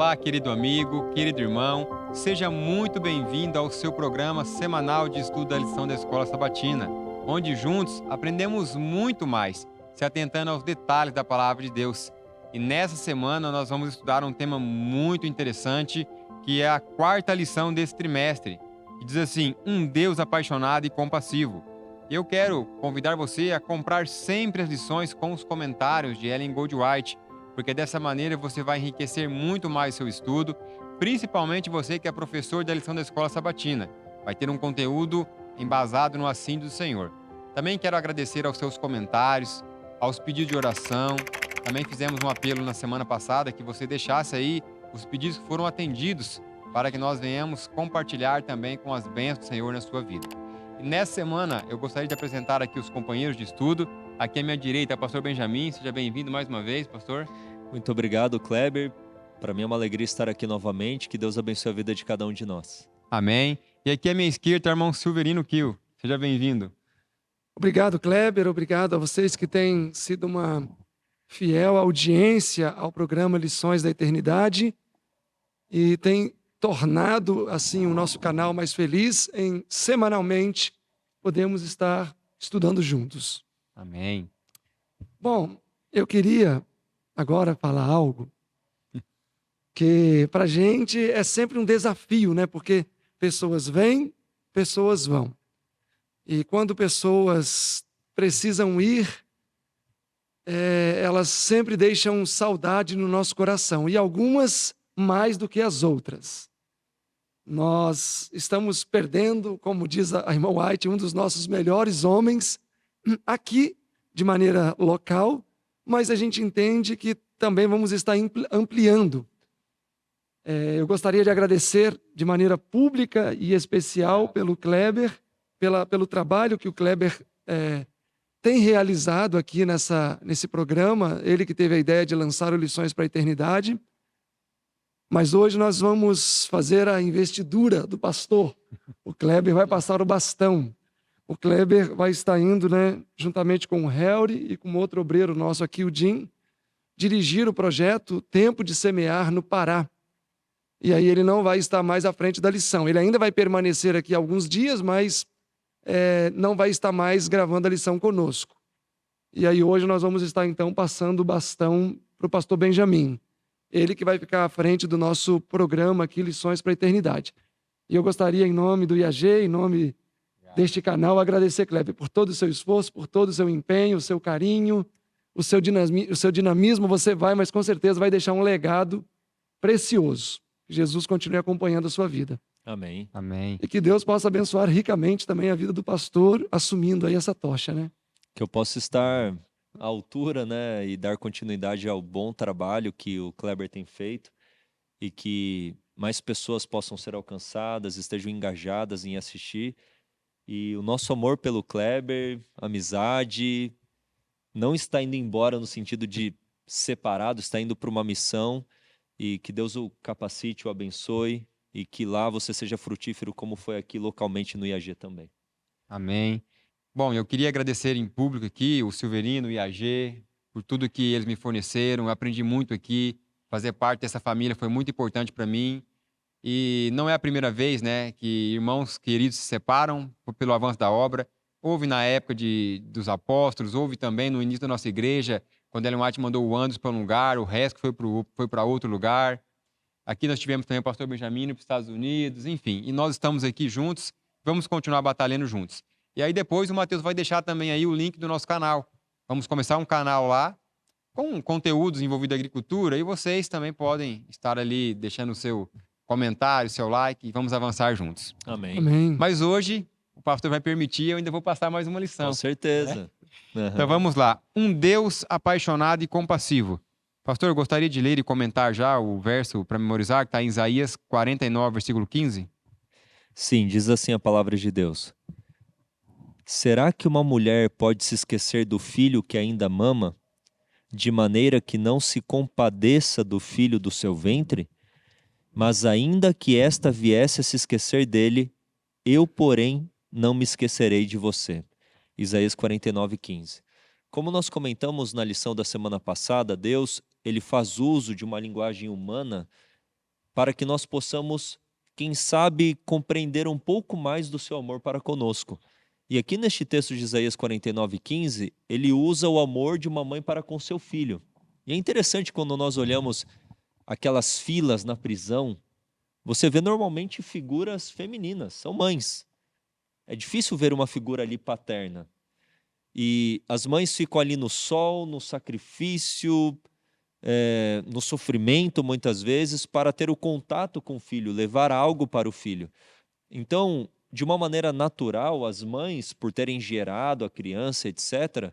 Olá, querido amigo, querido irmão, seja muito bem-vindo ao seu programa semanal de estudo da lição da Escola Sabatina, onde juntos aprendemos muito mais, se atentando aos detalhes da Palavra de Deus. E nessa semana nós vamos estudar um tema muito interessante, que é a quarta lição desse trimestre, que diz assim: um Deus apaixonado e compassivo. Eu quero convidar você a comprar sempre as lições com os comentários de Ellen Goldwhite, porque dessa maneira você vai enriquecer muito mais seu estudo, principalmente você que é professor da lição da Escola Sabatina. Vai ter um conteúdo embasado no assíduo do Senhor. Também quero agradecer aos seus comentários, aos pedidos de oração. Também fizemos um apelo na semana passada que você deixasse aí os pedidos que foram atendidos, para que nós venhamos compartilhar também com as bênçãos do Senhor na sua vida. E nessa semana eu gostaria de apresentar aqui os companheiros de estudo. Aqui à minha direita é o pastor Benjamin. Seja bem-vindo mais uma vez, pastor. Muito obrigado, Kleber. Para mim é uma alegria estar aqui novamente. Que Deus abençoe a vida de cada um de nós. Amém. E aqui à minha esquerda é o irmão Silverino Kiel. Seja bem-vindo. Obrigado, Kleber. Obrigado a vocês que têm sido uma fiel audiência ao programa Lições da Eternidade e têm tornado, assim, o nosso canal mais feliz em, semanalmente, podemos estar estudando juntos. Amém. Bom, eu queria agora falar algo que para a gente é sempre um desafio, né? Porque pessoas vêm, pessoas vão. E quando pessoas precisam ir, elas sempre deixam saudade no nosso coração. E algumas mais do que as outras. Nós estamos perdendo, como diz a irmã White, um dos nossos melhores homens aqui, de maneira local, mas a gente entende que também vamos estar ampliando. Eu gostaria de agradecer de maneira pública e especial pelo Kleber, pelo trabalho que o Kleber tem realizado aqui nesse programa, ele que teve a ideia de lançar o Lições para a Eternidade. Mas hoje nós vamos fazer a investidura do pastor. O Kleber vai passar o bastão. O Kleber vai estar indo, né, juntamente com o Helry e com outro obreiro nosso aqui, o Jim, dirigir o projeto Tempo de Semear no Pará. E aí ele não vai estar mais à frente da lição. Ele ainda vai permanecer aqui alguns dias, mas não vai estar mais gravando a lição conosco. E aí hoje nós vamos estar, então, passando o bastão para o pastor Benjamin. Ele que vai ficar à frente do nosso programa aqui, Lições para a Eternidade. E eu gostaria, em nome do IAG, em nome deste canal, agradecer, Kleber, por todo o seu esforço, por todo o seu empenho, o seu carinho, o seu dinamismo. Você vai, mas com certeza vai deixar um legado precioso. Que Jesus continue acompanhando a sua vida. Amém. Amém. E que Deus possa abençoar ricamente também a vida do pastor, assumindo aí essa tocha, né? Que eu possa estar à altura, né, e dar continuidade ao bom trabalho que o Kleber tem feito e que mais pessoas possam ser alcançadas, estejam engajadas em assistir. E o nosso amor pelo Kleber, amizade, não está indo embora no sentido de separado, está indo para uma missão, e que Deus o capacite, o abençoe e que lá você seja frutífero como foi aqui localmente no IAG também. Amém. Bom, eu queria agradecer em público aqui o Silverino, o IAG, por tudo que eles me forneceram. Eu aprendi muito aqui. Fazer parte dessa família foi muito importante para mim. E não é a primeira vez, né, que irmãos queridos se separam pelo avanço da obra. Houve na época dos apóstolos, houve também no início da nossa igreja, quando Ellen White mandou o Anderson para um lugar, o resto foi para outro lugar. Aqui nós tivemos também o pastor Benjamin para os Estados Unidos, enfim. E nós estamos aqui juntos, vamos continuar batalhando juntos. E aí depois o Matheus vai deixar também aí o link do nosso canal. Vamos começar um canal lá com conteúdos envolvidos em agricultura e vocês também podem estar ali deixando o seu comentário, seu like e vamos avançar juntos. Amém. Amém. Mas hoje o pastor vai permitir, eu ainda vou passar mais uma lição. Com certeza. Então vamos lá. Um Deus apaixonado e compassivo. Pastor, eu gostaria de ler e comentar já o verso para memorizar, que está em Isaías 49, versículo 15. Sim, diz assim a palavra de Deus. Será que uma mulher pode se esquecer do filho que ainda mama, de maneira que não se compadeça do filho do seu ventre? Mas ainda que esta viesse a se esquecer dele, eu, porém, não me esquecerei de você. Isaías 49, 15. Como nós comentamos na lição da semana passada, Deus ele faz uso de uma linguagem humana para que nós possamos, quem sabe, compreender um pouco mais do seu amor para conosco. E aqui neste texto de Isaías 49:15, ele usa o amor de uma mãe para com seu filho. E é interessante quando nós olhamos aquelas filas na prisão, você vê normalmente figuras femininas, são mães. É difícil ver uma figura ali paterna. E as mães ficam ali no sol, no sacrifício, no sofrimento muitas vezes, para ter o contato com o filho, levar algo para o filho. Então, de uma maneira natural, as mães, por terem gerado a criança, etc.,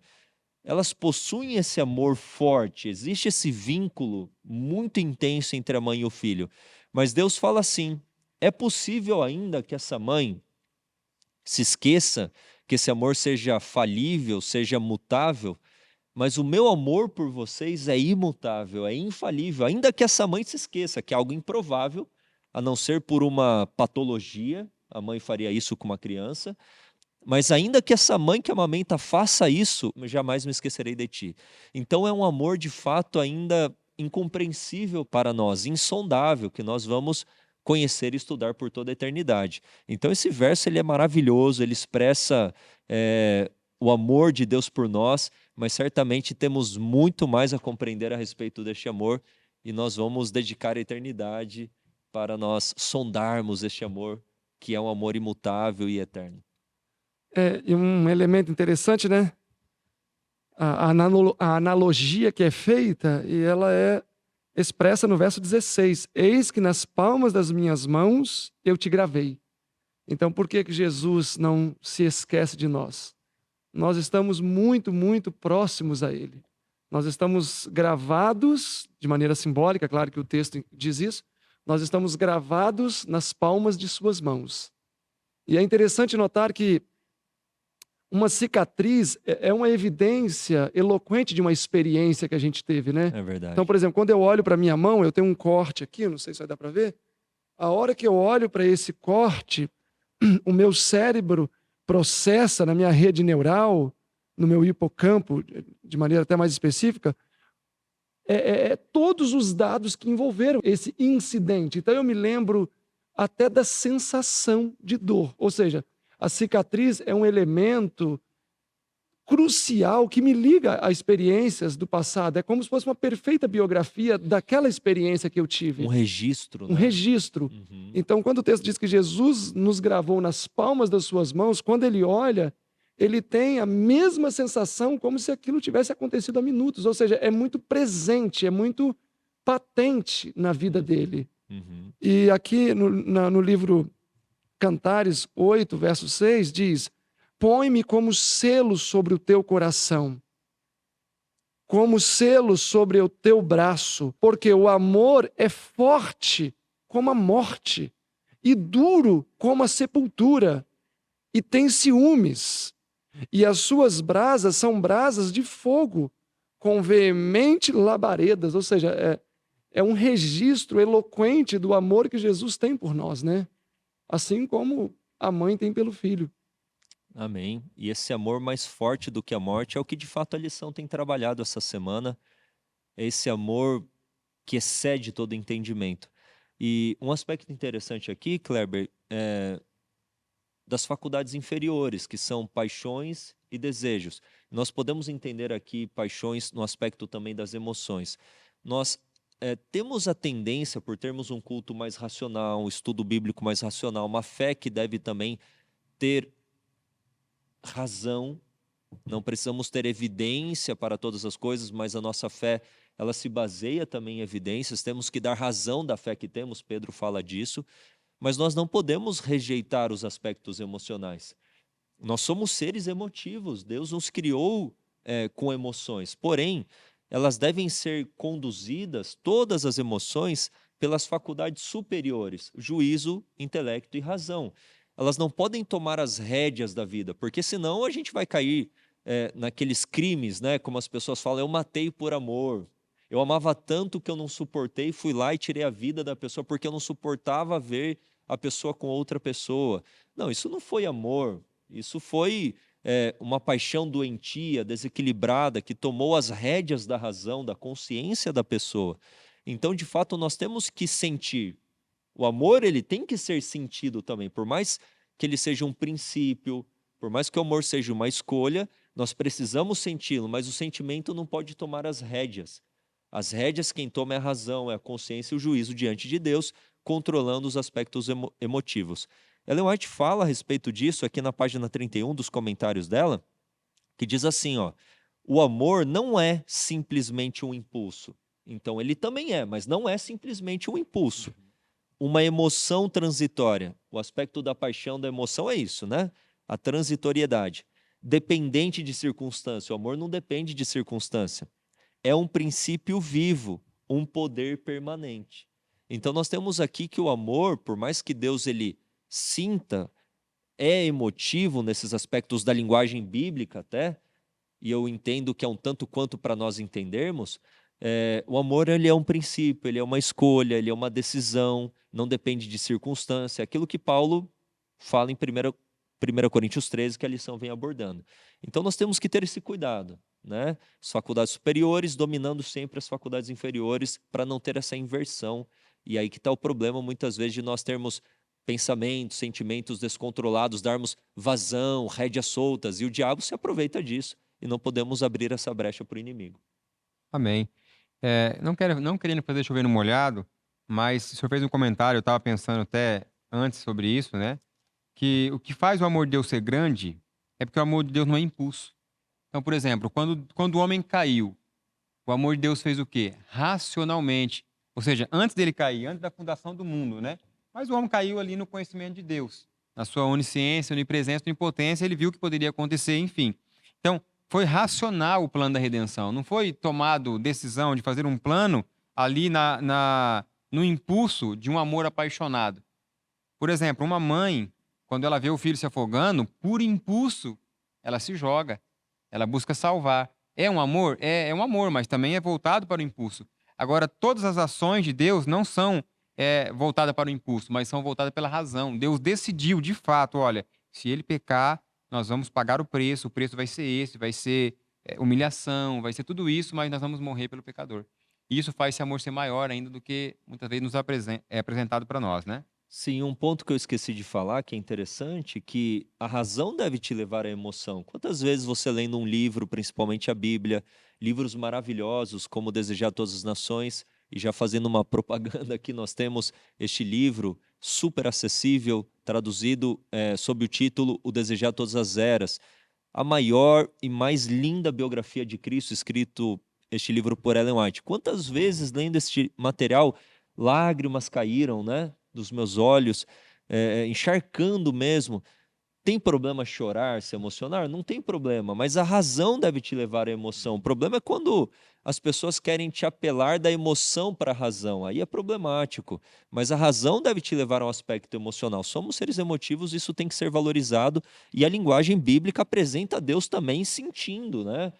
elas possuem esse amor forte, existe esse vínculo muito intenso entre a mãe e o filho. Mas Deus fala assim: é possível ainda que essa mãe se esqueça que esse amor seja falível, seja mutável, mas o meu amor por vocês é imutável, é infalível, ainda que essa mãe se esqueça, que é algo improvável, a não ser por uma patologia, a mãe faria isso com uma criança, mas ainda que essa mãe que amamenta faça isso, jamais me esquecerei de ti. Então é um amor de fato ainda incompreensível para nós, insondável, que nós vamos conhecer e estudar por toda a eternidade. Então esse verso ele é maravilhoso, ele expressa o amor de Deus por nós, mas certamente temos muito mais a compreender a respeito deste amor e nós vamos dedicar a eternidade para nós sondarmos este amor, que é um amor imutável e eterno. E um elemento interessante, né? A analogia que é feita, e ela é expressa no verso 16. Eis que nas palmas das minhas mãos eu te gravei. Então, por que Jesus não se esquece de nós? Nós estamos muito, muito próximos a Ele. Nós estamos gravados, de maneira simbólica, claro que o texto diz isso, nós estamos gravados nas palmas de suas mãos. E é interessante notar que uma cicatriz é uma evidência eloquente de uma experiência que a gente teve, né? É verdade. Então, por exemplo, quando eu olho para minha mão, eu tenho um corte aqui, não sei se vai dar para ver. A hora que eu olho para esse corte, o meu cérebro processa na minha rede neural, no meu hipocampo, de maneira até mais específica, todos os dados que envolveram esse incidente. Então eu me lembro até da sensação de dor. Ou seja, a cicatriz é um elemento crucial que me liga a experiências do passado. É como se fosse uma perfeita biografia daquela experiência que eu tive. Um registro, Um né? registro. Uhum. Então, quando o texto diz que Jesus nos gravou nas palmas das suas mãos, quando ele olha, ele tem a mesma sensação como se aquilo tivesse acontecido há minutos. Ou seja, é muito presente, é muito patente na vida dele. Uhum. E aqui no livro Cantares 8, verso 6, diz: põe-me como selo sobre o teu coração, como selo sobre o teu braço, porque o amor é forte como a morte, e duro como a sepultura, e tem ciúmes, e as suas brasas são brasas de fogo, com veemente labaredas. Ou seja, é um registro eloquente do amor que Jesus tem por nós, né? Assim como a mãe tem pelo filho. Amém. E esse amor mais forte do que a morte é o que de fato a lição tem trabalhado essa semana. É esse amor que excede todo entendimento. E um aspecto interessante aqui, Kleber, é das faculdades inferiores, que são paixões e desejos. Nós podemos entender aqui paixões no aspecto também das emoções. Nós temos a tendência, por termos um culto mais racional, um estudo bíblico mais racional, uma fé que deve também ter razão, não precisamos ter evidência para todas as coisas, mas a nossa fé, ela se baseia também em evidências, temos que dar razão da fé que temos, Pedro fala disso, mas nós não podemos rejeitar os aspectos emocionais. Nós somos seres emotivos, Deus nos criou com emoções, porém, elas devem ser conduzidas, todas as emoções, pelas faculdades superiores, juízo, intelecto e razão. Elas não podem tomar as rédeas da vida, porque senão a gente vai cair naqueles crimes, né? Como as pessoas falam, eu matei por amor, eu amava tanto que eu não suportei, fui lá e tirei a vida da pessoa porque eu não suportava ver a pessoa com outra pessoa. Não, isso não foi amor, isso foi uma paixão doentia, desequilibrada, que tomou as rédeas da razão, da consciência da pessoa. Então, de fato, nós temos que sentir, O amor, ele tem que ser sentido também. Por mais que ele seja um princípio, por mais que o amor seja uma escolha, nós precisamos senti-lo, mas o sentimento não pode tomar as rédeas. As rédeas quem toma é a razão, é a consciência e o juízo diante de Deus, controlando os aspectos emotivos. Ellen White fala a respeito disso aqui na página 31 dos comentários dela, que diz assim, ó, o amor não é simplesmente um impulso. Então, ele também é, mas não é simplesmente um impulso. Uma emoção transitória. O aspecto da paixão, da emoção é isso, né? A transitoriedade. Dependente de circunstância. O amor não depende de circunstância. É um princípio vivo, um poder permanente. Então, nós temos aqui que o amor, por mais que Deus ele sinta, é emotivo nesses aspectos da linguagem bíblica até, e eu entendo que é um tanto quanto para nós entendermos, o amor ele é um princípio, ele é uma escolha, ele é uma decisão, não depende de circunstância. Aquilo que Paulo fala em 1 Coríntios 13, que a lição vem abordando. Então nós temos que ter esse cuidado, né? As faculdades superiores dominando sempre as faculdades inferiores para não ter essa inversão. E aí que está o problema muitas vezes de nós termos pensamentos, sentimentos descontrolados, darmos vazão, rédeas soltas, e o diabo se aproveita disso. E não podemos abrir essa brecha para o inimigo. Amém. Não querendo fazer chover no molhado, mas o senhor fez um comentário, eu estava pensando até antes sobre isso, né? Que o que faz o amor de Deus ser grande é porque o amor de Deus não é impulso. Então, por exemplo, quando o homem caiu, o amor de Deus fez o quê? Racionalmente. Ou seja, antes dele cair, antes da fundação do mundo, né? Mas o homem caiu ali no conhecimento de Deus. Na sua onisciência, onipresença, onipotência, ele viu o que poderia acontecer, enfim. Então, foi racional o plano da redenção. Não foi tomado decisão de fazer um plano ali no impulso de um amor apaixonado. Por exemplo, uma mãe, quando ela vê o filho se afogando, por impulso, ela se joga. Ela busca salvar. É um amor? É um amor, mas também é voltado para o impulso. Agora, todas as ações de Deus não são voltadas para o impulso, mas são voltadas pela razão. Deus decidiu, de fato, olha, se ele pecar, nós vamos pagar o preço vai ser esse, vai ser humilhação, vai ser tudo isso, mas nós vamos morrer pelo pecador. E isso faz esse amor ser maior ainda do que muitas vezes é apresentado para nós, né? Sim, um ponto que eu esqueci de falar, que é interessante, que a razão deve te levar à emoção. Quantas vezes você lendo um livro, principalmente a Bíblia, livros maravilhosos como Desejar Todas as Nações, e já fazendo uma propaganda aqui, nós temos este livro super acessível, traduzido sob o título O Desejar Todas as Eras, a maior e mais linda biografia de Cristo, escrito este livro por Ellen White. Quantas vezes lendo este material, lágrimas caíram, né? Dos meus olhos, encharcando mesmo. Tem problema chorar, se emocionar? Não tem problema, mas a razão deve te levar à emoção. O problema é quando as pessoas querem te apelar da emoção para a razão. Aí é problemático, mas a razão deve te levar a um aspecto emocional. Somos seres emotivos, isso tem que ser valorizado, e a linguagem bíblica apresenta Deus também sentindo, né?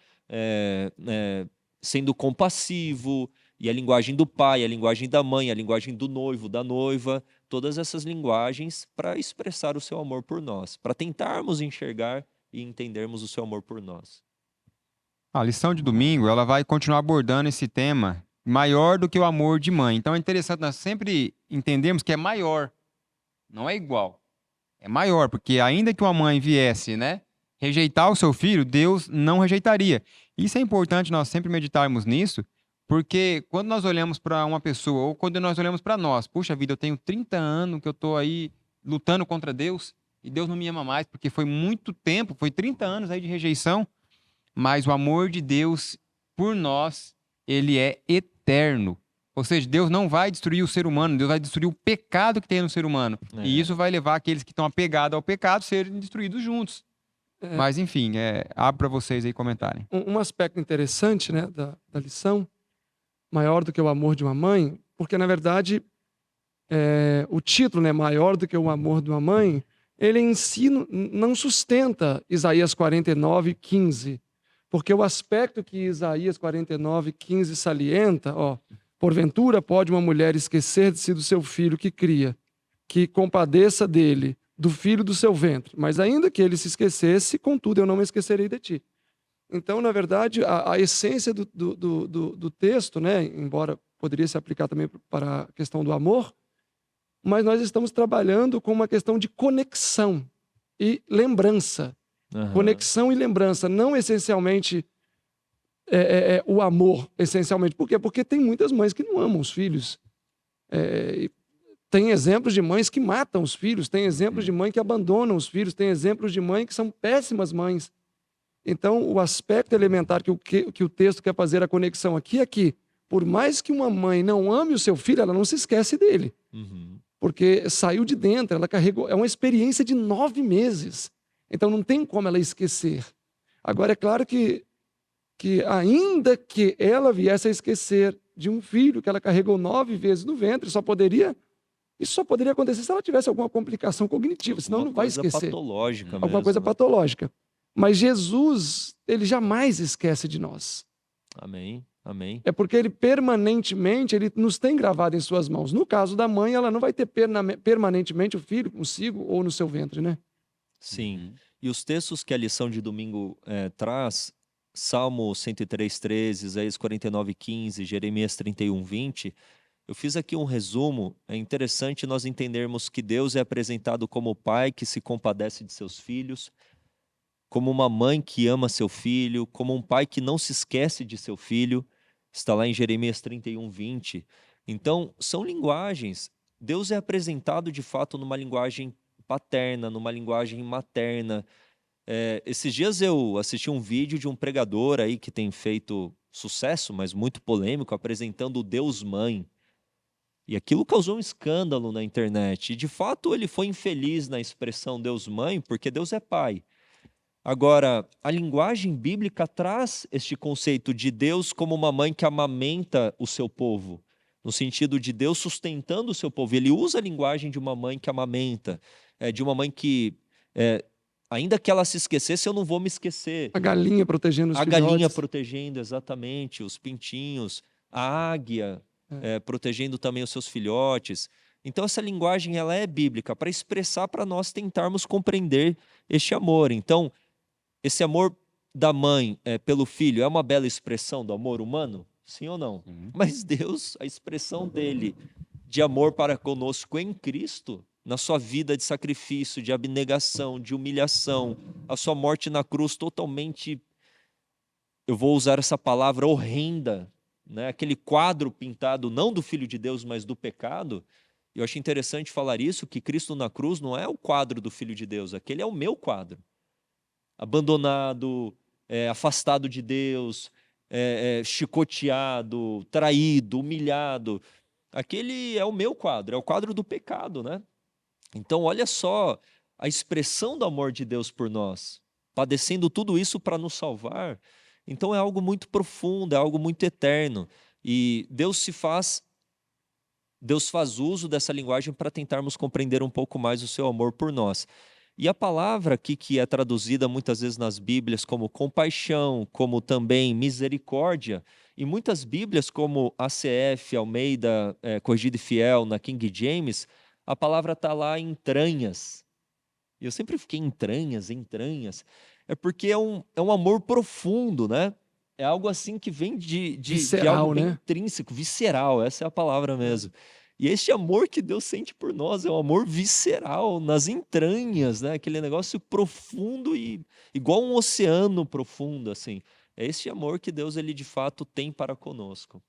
Sendo compassivo, e a linguagem do pai, a linguagem da mãe, a linguagem do noivo, da noiva, todas essas linguagens para expressar o seu amor por nós, para tentarmos enxergar e entendermos o seu amor por nós. A lição de domingo, ela vai continuar abordando esse tema maior do que o amor de mãe. Então é interessante nós sempre entendermos que é maior, não é igual. É maior, porque ainda que uma mãe viesse, né, rejeitar o seu filho, Deus não rejeitaria. Isso é importante nós sempre meditarmos nisso, porque quando nós olhamos para uma pessoa, ou quando nós olhamos para nós, puxa vida, eu tenho 30 anos que eu estou aí lutando contra Deus, e Deus não me ama mais, porque foi muito tempo, foi 30 anos aí de rejeição, mas o amor de Deus por nós, ele é eterno. Ou seja, Deus não vai destruir o ser humano, Deus vai destruir o pecado que tem no ser humano. E isso vai levar aqueles que estão apegados ao pecado a serem destruídos juntos. Mas, enfim, abro para vocês aí comentarem. Um aspecto interessante, né, da lição, maior do que o amor de uma mãe, porque, na verdade, o título, né, maior do que o amor de uma mãe, ele em si não sustenta Isaías 49, 15. Porque o aspecto que Isaías 49, 15 salienta, porventura pode uma mulher esquecer-se do seu filho que cria, que compadeça dele, do filho do seu ventre. Mas ainda que ele se esquecesse, contudo eu não me esquecerei de ti. Então, na verdade, a essência do texto, né, embora poderia se aplicar também para a questão do amor, mas nós estamos trabalhando com uma questão de conexão e lembrança. Aham. Conexão e lembrança, não essencialmente o amor, essencialmente. Por quê? Porque tem muitas mães que não amam os filhos. E tem exemplos de mães que matam os filhos, tem exemplos de mãe que abandonam os filhos, tem exemplos de mães que são péssimas mães. Então, o aspecto elementar que o texto quer fazer a conexão aqui é que, por mais que uma mãe não ame o seu filho, ela não se esquece dele. Uhum. Porque saiu de dentro, ela carregou. É uma experiência de 9 meses. Então, não tem como ela esquecer. Agora, é claro que ainda que ela viesse a esquecer de um filho que ela carregou 9 vezes no ventre, isso só poderia acontecer se ela tivesse alguma complicação cognitiva, senão não vai esquecer. Patológica Alguma mesmo, coisa né? patológica. Mas Jesus, ele jamais esquece de nós. Amém, amém. É porque ele permanentemente, ele nos tem gravado em suas mãos. No caso da mãe, ela não vai ter permanentemente o filho consigo ou no seu ventre, né? Sim. E os textos que a lição de domingo traz, Salmo 103:13, Isaías 49:15, Jeremias 31:20, eu fiz aqui um resumo. É interessante nós entendermos que Deus é apresentado como o pai que se compadece de seus filhos, como uma mãe que ama seu filho, como um pai que não se esquece de seu filho. Está lá em Jeremias 31:20. Então, são linguagens. Deus é apresentado de fato numa linguagem paterna, numa linguagem materna. Esses dias eu assisti um vídeo de um pregador aí que tem feito sucesso, mas muito polêmico, apresentando o Deus Mãe. E aquilo causou um escândalo na internet. E de fato ele foi infeliz na expressão Deus Mãe, porque Deus é pai. Agora, a linguagem bíblica traz este conceito de Deus como uma mãe que amamenta o seu povo, no sentido de Deus sustentando o seu povo. Ele usa a linguagem de uma mãe que amamenta, de uma mãe que, ainda que ela se esquecesse, eu não vou me esquecer. A galinha protegendo os A filhotes. galinha protegendo, exatamente, os pintinhos, a águia protegendo também os seus filhotes. Então essa linguagem ela é bíblica para expressar, para nós tentarmos compreender este amor. Então, esse amor da mãe pelo filho é uma bela expressão do amor humano? Sim ou não? Mas Deus, a expressão dele de amor para conosco em Cristo, na sua vida de sacrifício, de abnegação, de humilhação, a sua morte na cruz totalmente, eu vou usar essa palavra, horrenda, né? Aquele quadro pintado não do Filho de Deus, mas do pecado. Eu acho interessante falar isso, que Cristo na cruz não é o quadro do Filho de Deus, aquele é o meu quadro. Abandonado, afastado de Deus, chicoteado, traído, humilhado. Aquele é o meu quadro, é o quadro do pecado, né? Então, olha só a expressão do amor de Deus por nós, padecendo tudo isso para nos salvar. Então, é algo muito profundo, é algo muito eterno. E Deus faz uso dessa linguagem para tentarmos compreender um pouco mais o seu amor por nós. E a palavra aqui que é traduzida muitas vezes nas Bíblias como compaixão, como também misericórdia, e muitas Bíblias como ACF, Almeida, Corrigida e Fiel, na King James, a palavra está lá entranhas. E eu sempre fiquei entranhas. É porque é um amor profundo, né? É algo assim que vem de Visceral, algo bem né? intrínseco, visceral, essa é a palavra mesmo. E este amor que Deus sente por nós é um amor visceral, nas entranhas, né? Aquele negócio profundo e igual um oceano profundo, assim. É esse amor que Deus, ele de fato tem para conosco.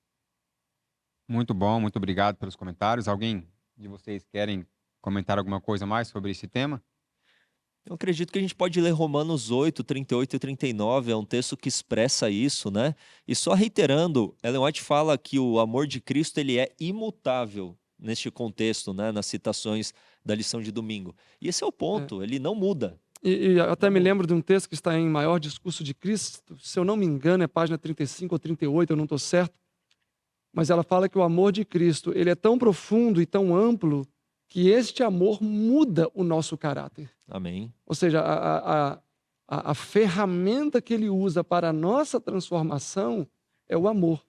Muito bom, muito obrigado pelos comentários. Alguém de vocês querem comentar alguma coisa mais sobre esse tema? Eu acredito que a gente pode ler Romanos 8, 38 e 39, é um texto que expressa isso, né? E só reiterando, Ellen White fala que o amor de Cristo ele é imutável neste contexto, né? Nas citações da lição de domingo. E esse é o ponto, ele não muda. E eu até me lembro de um texto que está em Maior Discurso de Cristo, se eu não me engano, é página 35 ou 38, eu não estou certo, mas ela fala que o amor de Cristo ele é tão profundo e tão amplo que este amor muda o nosso caráter. Amém. Ou seja, a ferramenta que ele usa para a nossa transformação é o amor.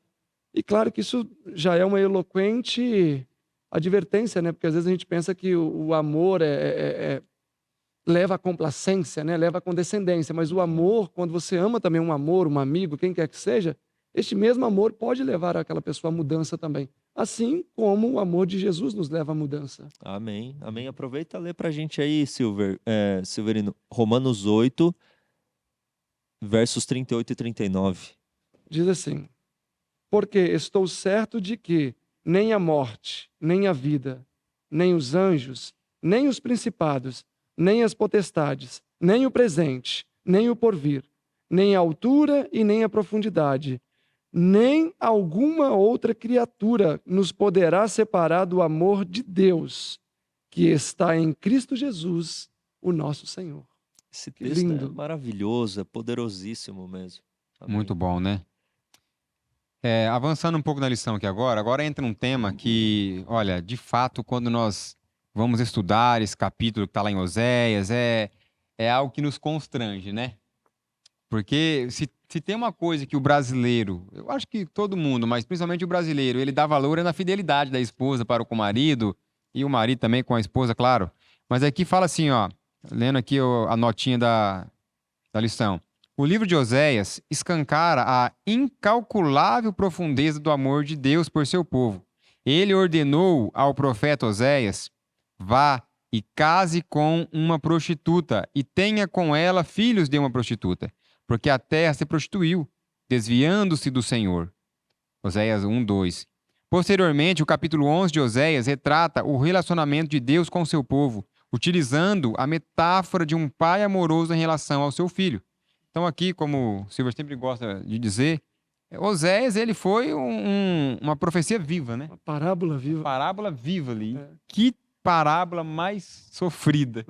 E claro que isso já é uma eloquente advertência, né? Porque às vezes a gente pensa que o amor leva à complacência, né? Leva à condescendência. Mas o amor, quando você ama também um amor, um amigo, quem quer que seja, este mesmo amor pode levar aquela pessoa à mudança também. assim como o amor de Jesus nos leva à mudança. Amém. Amém. Aproveita e lê pra gente aí, Silverino. Romanos 8, versos 38 e 39. Diz assim: porque estou certo de que nem a morte, nem a vida, nem os anjos, nem os principados, nem as potestades, nem o presente, nem o porvir, nem a altura e nem a profundidade, nem alguma outra criatura nos poderá separar do amor de Deus, que está em Cristo Jesus, o nosso Senhor. Esse Que texto é lindo. maravilhoso, é poderosíssimo mesmo. Amém. Muito bom, né? Avançando um pouco na lição aqui agora entra um tema que, olha, de fato, quando nós vamos estudar esse capítulo que está lá em Oséias, é algo que nos constrange, né? Porque se tem uma coisa que o brasileiro, eu acho que todo mundo, mas principalmente o brasileiro, ele dá valor é na fidelidade da esposa para com o marido, e o marido também com a esposa, claro. Mas aqui fala assim, ó, lendo aqui a notinha da lição. O livro de Oséias escancara a incalculável profundeza do amor de Deus por seu povo. Ele ordenou ao profeta Oséias: vá e case com uma prostituta e tenha com ela filhos de uma prostituta, porque a terra se prostituiu, desviando-se do Senhor. Oséias 1:2. Posteriormente, o capítulo 11 de Oséias retrata o relacionamento de Deus com seu povo, utilizando a metáfora de um pai amoroso em relação ao seu filho. Então aqui, como o Silver sempre gosta de dizer, Oséias ele foi uma profecia viva, né? Uma parábola Uma viva. parábola viva ali. É. Que parábola mais sofrida.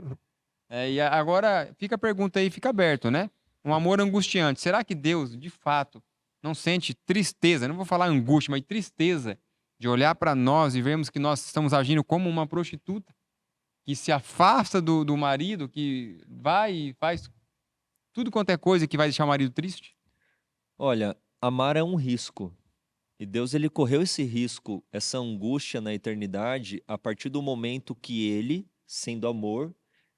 E agora fica a pergunta aí, fica aberto, né? Um amor angustiante. Será que Deus, de fato, não sente tristeza? Não vou falar angústia, mas tristeza de olhar para nós e vermos que nós estamos agindo como uma prostituta que se afasta do marido, que vai e faz tudo quanto é coisa que vai deixar o marido triste? Olha, amar é um risco. E Deus ele correu esse risco, essa angústia na eternidade, a partir do momento que ele, sendo amor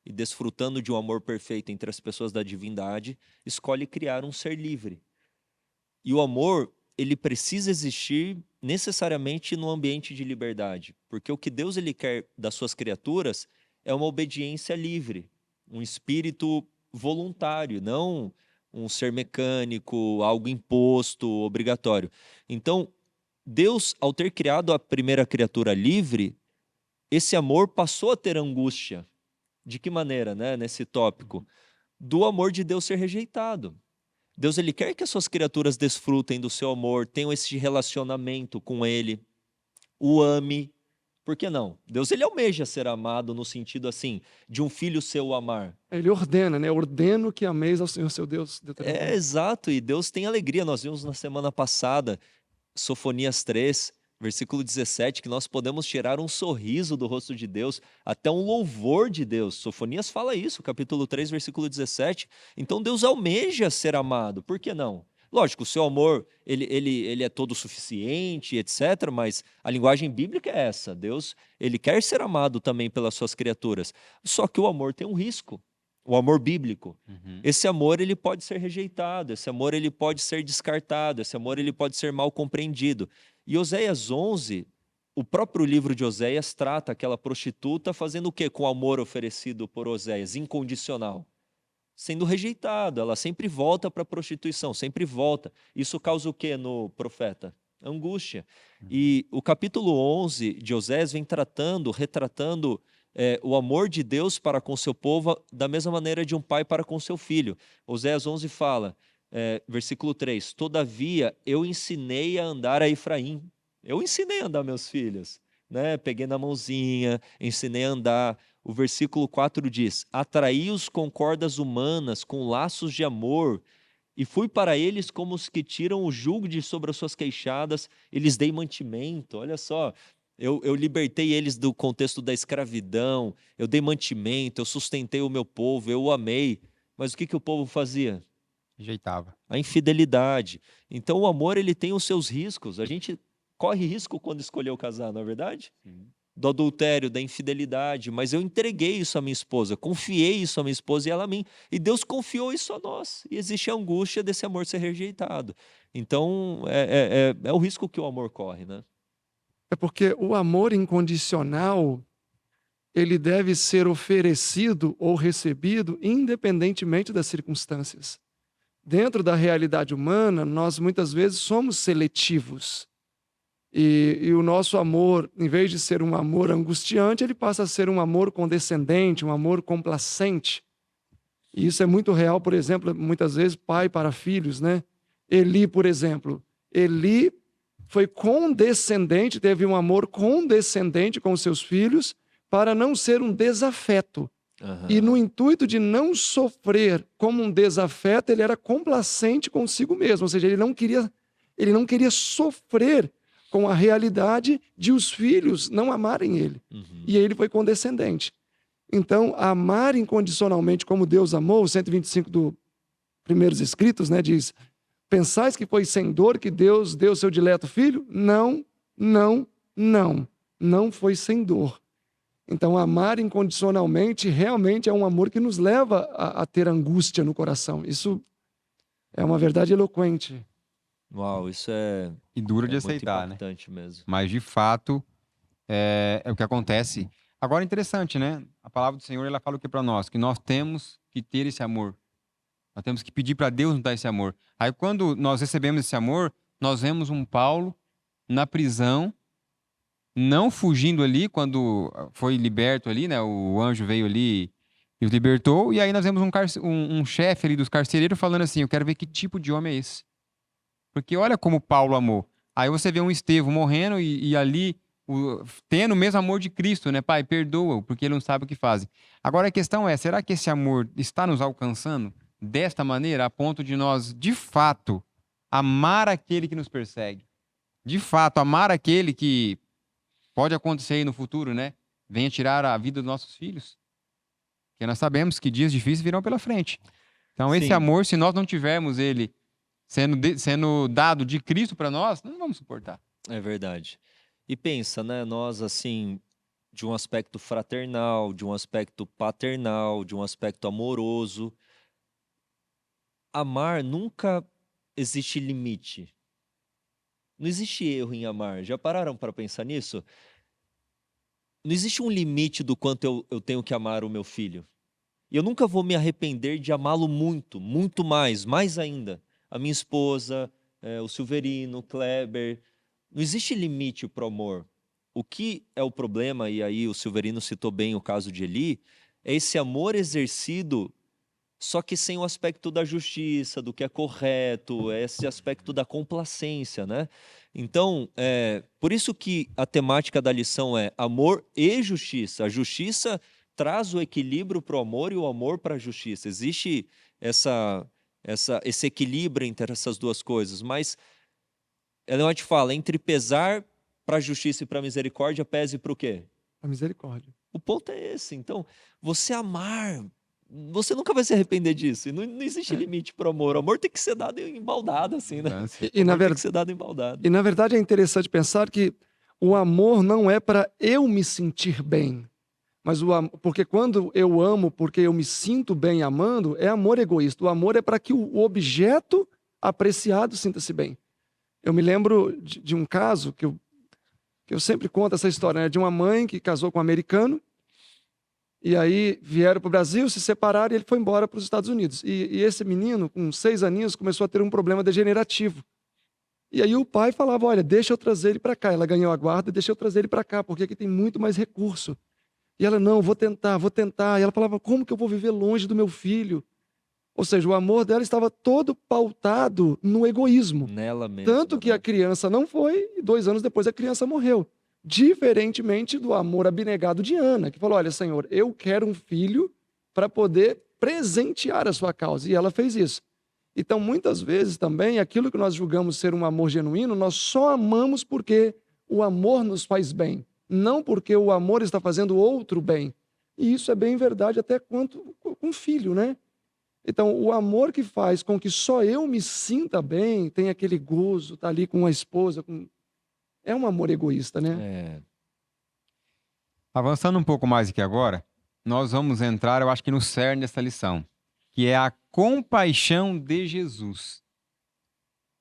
e desfrutando de um amor perfeito entre as pessoas da divindade, escolhe criar um ser livre. E o amor, ele precisa existir necessariamente no ambiente de liberdade, porque o que Deus ele quer das suas criaturas é uma obediência livre, um espírito voluntário, não um ser mecânico, algo imposto, obrigatório. Então, Deus, ao ter criado a primeira criatura livre, esse amor passou a ter angústia. De que maneira, né, nesse tópico? Do amor de Deus ser rejeitado. Deus ele quer que as suas criaturas desfrutem do seu amor, tenham esse relacionamento com ele, o ame. Por que não? Deus ele almeja ser amado no sentido assim, de um filho seu o amar. Ele ordena, né? Ordeno que ameis ao Senhor seu Deus. É, exato, e Deus tem alegria. Nós vimos na semana passada, Sofonias 3, versículo 17, que nós podemos tirar um sorriso do rosto de Deus, até um louvor de Deus. Sofonias fala isso, capítulo 3, versículo 17. Então Deus almeja ser amado, por que não? Lógico, o seu amor, ele é todo suficiente, etc., mas a linguagem bíblica é essa. Deus, ele quer ser amado também pelas suas criaturas. Só que o amor tem um risco, o amor bíblico. Esse amor, ele pode ser rejeitado, esse amor, ele pode ser descartado, esse amor, ele pode ser mal compreendido. E Oséias 11, o próprio livro de Oséias trata aquela prostituta fazendo o quê com o amor oferecido por Oséias? Incondicional. Sendo rejeitado, ela sempre volta para a prostituição, sempre volta. Isso causa o quê no profeta? Angústia. E o capítulo 11 de Oséias vem retratando o amor de Deus para com seu povo da mesma maneira de um pai para com seu filho. Oséias 11 fala, versículo 3, todavia eu ensinei a andar a Efraim. Eu ensinei a andar meus filhos. Né? Peguei na mãozinha, ensinei a andar. O versículo 4 diz, atraí-os com cordas humanas, com laços de amor, e fui para eles como os que tiram o jugo de sobre as suas queixadas, e lhes dei mantimento. Olha só, eu libertei eles do contexto da escravidão, eu dei mantimento, eu sustentei o meu povo, eu o amei. Mas o que o povo fazia? Rejeitava. A infidelidade. Então o amor ele tem os seus riscos. A gente corre risco quando escolheu casar, não é verdade? Sim. Do adultério, da infidelidade, mas eu entreguei isso à minha esposa, confiei isso à minha esposa e ela a mim, e Deus confiou isso a nós, e existe a angústia desse amor ser rejeitado. Então, é o risco que o amor corre, né? É porque o amor incondicional, ele deve ser oferecido ou recebido independentemente das circunstâncias. Dentro da realidade humana, nós muitas vezes somos seletivos. E o nosso amor, em vez de ser um amor angustiante, ele passa a ser um amor condescendente, um amor complacente. E isso é muito real, por exemplo, muitas vezes pai para filhos, né? Eli, por exemplo. Eli foi condescendente, teve um amor condescendente com seus filhos para não ser um desafeto. E no intuito de não sofrer como um desafeto, ele era complacente consigo mesmo. Ou seja, ele não queria sofrer com a realidade de os filhos não amarem ele. E aí ele foi condescendente. Então, amar incondicionalmente como Deus amou, o 125 do Primeiros Escritos, né, diz: pensais que foi sem dor que Deus deu seu dileto filho? Não, não, não. Não foi sem dor. Então, amar incondicionalmente realmente é um amor que nos leva a ter angústia no coração. Isso é uma verdade eloquente. Uau, isso é, E duro de muito aceitar, né? impactante mesmo. Mas, de fato, é o que acontece. Agora, interessante, né? A palavra do Senhor, ela fala o que para nós? Que nós temos que ter esse amor. Nós temos que pedir para Deus nos dar esse amor. Aí, quando nós recebemos esse amor, nós vemos um Paulo na prisão, não fugindo ali, quando foi liberto ali, né? O anjo veio ali e os libertou. E aí nós vemos um chefe ali dos carcereiros falando assim: eu quero ver que tipo de homem é esse. Porque olha como Paulo amou. Aí você vê um Estevão morrendo e ali tendo o mesmo amor de Cristo, né? Pai, perdoa-o, porque ele não sabe o que fazem. Agora a questão é, será que esse amor está nos alcançando desta maneira, a ponto de nós, de fato, amar aquele que nos persegue? De fato, amar aquele que pode acontecer aí no futuro, né? Venha tirar a vida dos nossos filhos. Porque nós sabemos que dias difíceis virão pela frente. Então esse Sim. amor, se nós não tivermos ele sendo dado de Cristo para nós, não vamos suportar. É verdade. E pensa, né, nós assim, de um aspecto fraternal, de um aspecto paternal, de um aspecto amoroso, amar nunca existe limite. Não existe erro em amar. Já pararam para pensar nisso? Não existe um limite do quanto eu tenho que amar o meu filho. E eu nunca vou me arrepender de amá-lo muito, muito mais ainda. A minha esposa, o Silverino, o Kleber. Não existe limite para o amor. O que é o problema, e aí o Silverino citou bem o caso de Eli, é esse amor exercido, só que sem o aspecto da justiça, do que é correto, esse aspecto da complacência, né? Então, por isso que a temática da lição é amor e justiça. A justiça traz o equilíbrio para o amor e o amor para a justiça. Existe esse equilíbrio entre essas duas coisas, mas Ellen White fala, entre pesar para a justiça e para a misericórdia, pese para o quê? A misericórdia. O ponto é esse. Então, você amar, você nunca vai se arrepender disso. E não existe limite para o amor. O amor tem que ser dado em baldada, assim, né? E na Tem que ser dado em baldada. E na verdade é interessante pensar que o amor não é para eu me sentir bem. Mas porque quando eu amo, porque eu me sinto bem amando, é amor egoísta. O amor é para que o objeto apreciado sinta-se bem. Eu me lembro de um caso que eu sempre conto essa história, né? De uma mãe que casou com um americano, e aí vieram para o Brasil, se separaram e ele foi embora para os Estados Unidos. E esse menino, com 6 aninhos, começou a ter um problema degenerativo. E aí o pai falava, olha, deixa eu trazer ele para cá. Ela ganhou a guarda, deixa eu trazer ele para cá, porque aqui tem muito mais recurso. E ela, não, vou tentar. E ela falava, como que eu vou viver longe do meu filho? Ou seja, o amor dela estava todo pautado no egoísmo. Nela mesma. Tanto que a criança não foi, e 2 anos depois a criança morreu. Diferentemente do amor abnegado de Ana, que falou, olha, Senhor, eu quero um filho para poder presentear a sua causa. E ela fez isso. Então, muitas vezes também, aquilo que nós julgamos ser um amor genuíno, nós só amamos porque o amor nos faz bem, não porque o amor está fazendo outro bem. E isso é bem verdade até quanto com filho, né? Então, o amor que faz com que só eu me sinta bem, tem aquele gozo, tá ali com a esposa, é um amor egoísta, né? Avançando um pouco mais aqui agora, nós vamos entrar, eu acho que no cerne dessa lição, que é a compaixão de Jesus.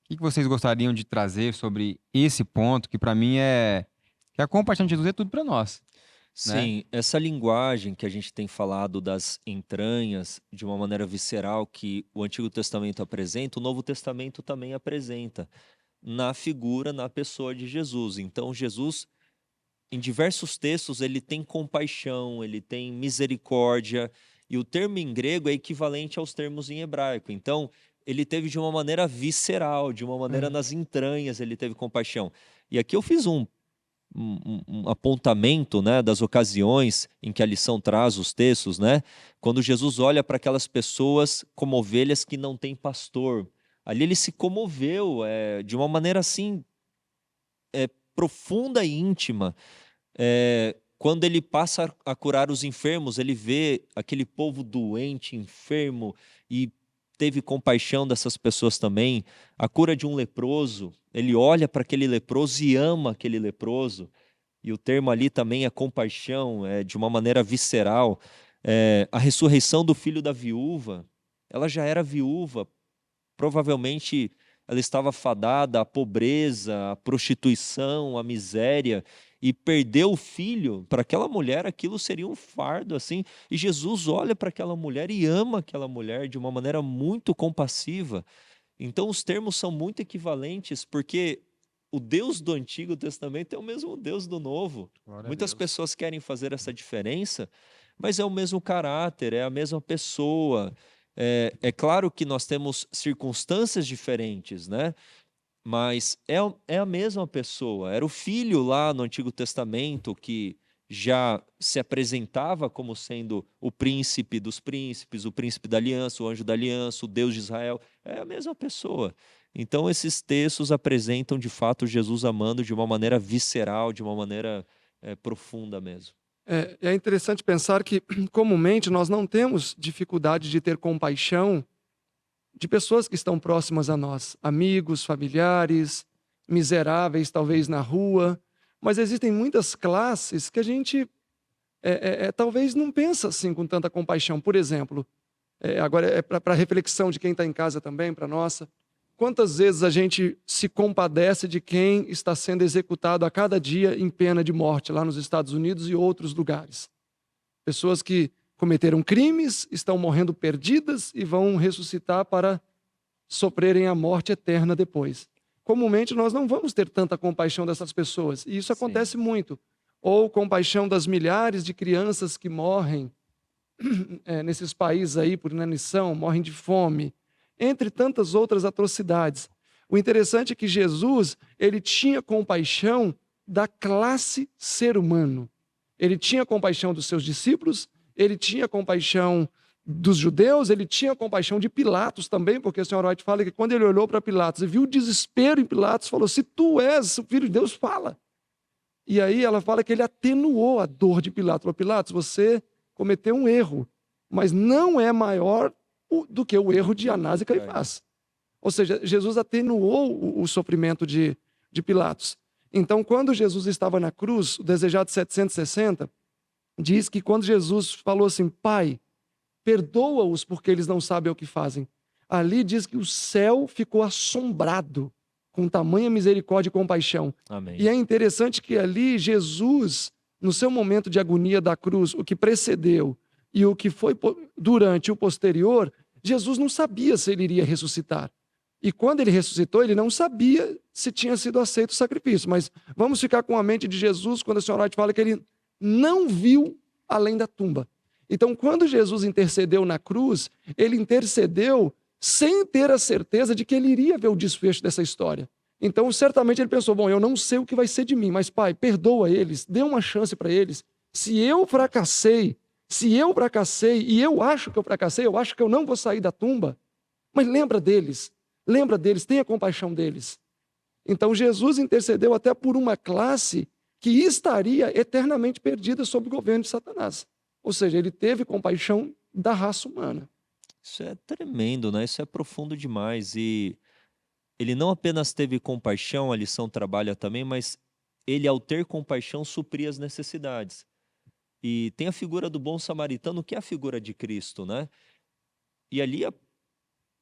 O que vocês gostariam de trazer sobre esse ponto, que para mim é Que a compaixão de Jesus é tudo para nós, né? Sim, essa linguagem que a gente tem falado das entranhas de uma maneira visceral que o Antigo Testamento apresenta, o Novo Testamento também apresenta na figura, na pessoa de Jesus. Então, Jesus, em diversos textos, ele tem compaixão, ele tem misericórdia, e o termo em grego é equivalente aos termos em hebraico. Então, ele teve de uma maneira visceral, de uma maneira nas entranhas, ele teve compaixão. E aqui eu fiz um apontamento, né, das ocasiões em que a lição traz os textos, né? Quando Jesus olha para aquelas pessoas como ovelhas que não têm pastor. Ali ele se comoveu de uma maneira assim profunda e íntima. Quando ele passa a curar os enfermos, ele vê aquele povo doente, enfermo, e teve compaixão dessas pessoas também. A cura de um leproso, ele olha para aquele leproso e ama aquele leproso. E o termo ali também é compaixão, de uma maneira visceral. A ressurreição do filho da viúva, ela já era viúva, provavelmente ela estava fadada à pobreza, à prostituição, à miséria, e perdeu o filho. Para aquela mulher, aquilo seria um fardo, assim. E Jesus olha para aquela mulher e ama aquela mulher de uma maneira muito compassiva. Então, os termos são muito equivalentes, porque o Deus do Antigo Testamento é o mesmo Deus do Novo. Glória a Muitas Deus. pessoas querem fazer essa diferença, mas é o mesmo caráter, é a mesma pessoa. É claro que nós temos circunstâncias diferentes, né? Mas é a mesma pessoa. Era o filho lá no Antigo Testamento que já se apresentava como sendo o príncipe dos príncipes, o príncipe da aliança, o anjo da aliança, o Deus de Israel. É a mesma pessoa. Então, esses textos apresentam, de fato, Jesus amando de uma maneira visceral, de uma maneira profunda mesmo. É interessante pensar que, comumente, nós não temos dificuldade de ter compaixão de pessoas que estão próximas a nós, amigos, familiares, miseráveis, talvez na rua, mas existem muitas classes que a gente talvez não pensa assim com tanta compaixão. Por exemplo, agora é para reflexão de quem está em casa também, para nossa. Quantas vezes a gente se compadece de quem está sendo executado a cada dia em pena de morte lá nos Estados Unidos e outros lugares? Pessoas que cometeram crimes, estão morrendo perdidas e vão ressuscitar para sofrerem a morte eterna depois. Comumente nós não vamos ter tanta compaixão dessas pessoas, e isso acontece muito. Ou compaixão das milhares de crianças que morrem nesses países aí por inanição, morrem de fome, entre tantas outras atrocidades. O interessante é que Jesus, ele tinha compaixão da classe ser humano. Ele tinha compaixão dos seus discípulos, ele tinha compaixão dos judeus, ele tinha compaixão de Pilatos também, porque o Sr. White fala que quando ele olhou para Pilatos e viu o desespero em Pilatos, falou: se tu és o filho de Deus, fala. E aí ela fala que ele atenuou a dor de Pilatos. Falou: Pilatos, você cometeu um erro, mas não é maior do que o erro de Anás e Caifás. Ou seja, Jesus atenuou o sofrimento de Pilatos. Então, quando Jesus estava na cruz, o desejado 760, diz que quando Jesus falou assim: Pai, perdoa-os porque eles não sabem o que fazem. Ali diz que o céu ficou assombrado com tamanha misericórdia e compaixão. Amém. E é interessante que ali Jesus, no seu momento de agonia da cruz, o que precedeu e o que foi durante e o posterior, Jesus não sabia se ele iria ressuscitar. E quando ele ressuscitou, ele não sabia se tinha sido aceito o sacrifício. Mas vamos ficar com a mente de Jesus quando a senhora White fala que ele não viu além da tumba. Então, quando Jesus intercedeu na cruz, ele intercedeu sem ter a certeza de que ele iria ver o desfecho dessa história. Então, certamente ele pensou: bom, eu não sei o que vai ser de mim, mas Pai, perdoa eles, dê uma chance para eles. Se eu fracassei e eu acho que eu fracassei, eu acho que eu não vou sair da tumba, mas lembra deles, tenha compaixão deles. Então, Jesus intercedeu até por uma classe que estaria eternamente perdida sob o governo de Satanás. Ou seja, ele teve compaixão da raça humana. Isso é tremendo, né? Isso é profundo demais. E ele não apenas teve compaixão, a lição trabalha também, mas ele, ao ter compaixão, supria as necessidades. E tem a figura do bom samaritano, que é a figura de Cristo, né? E ali a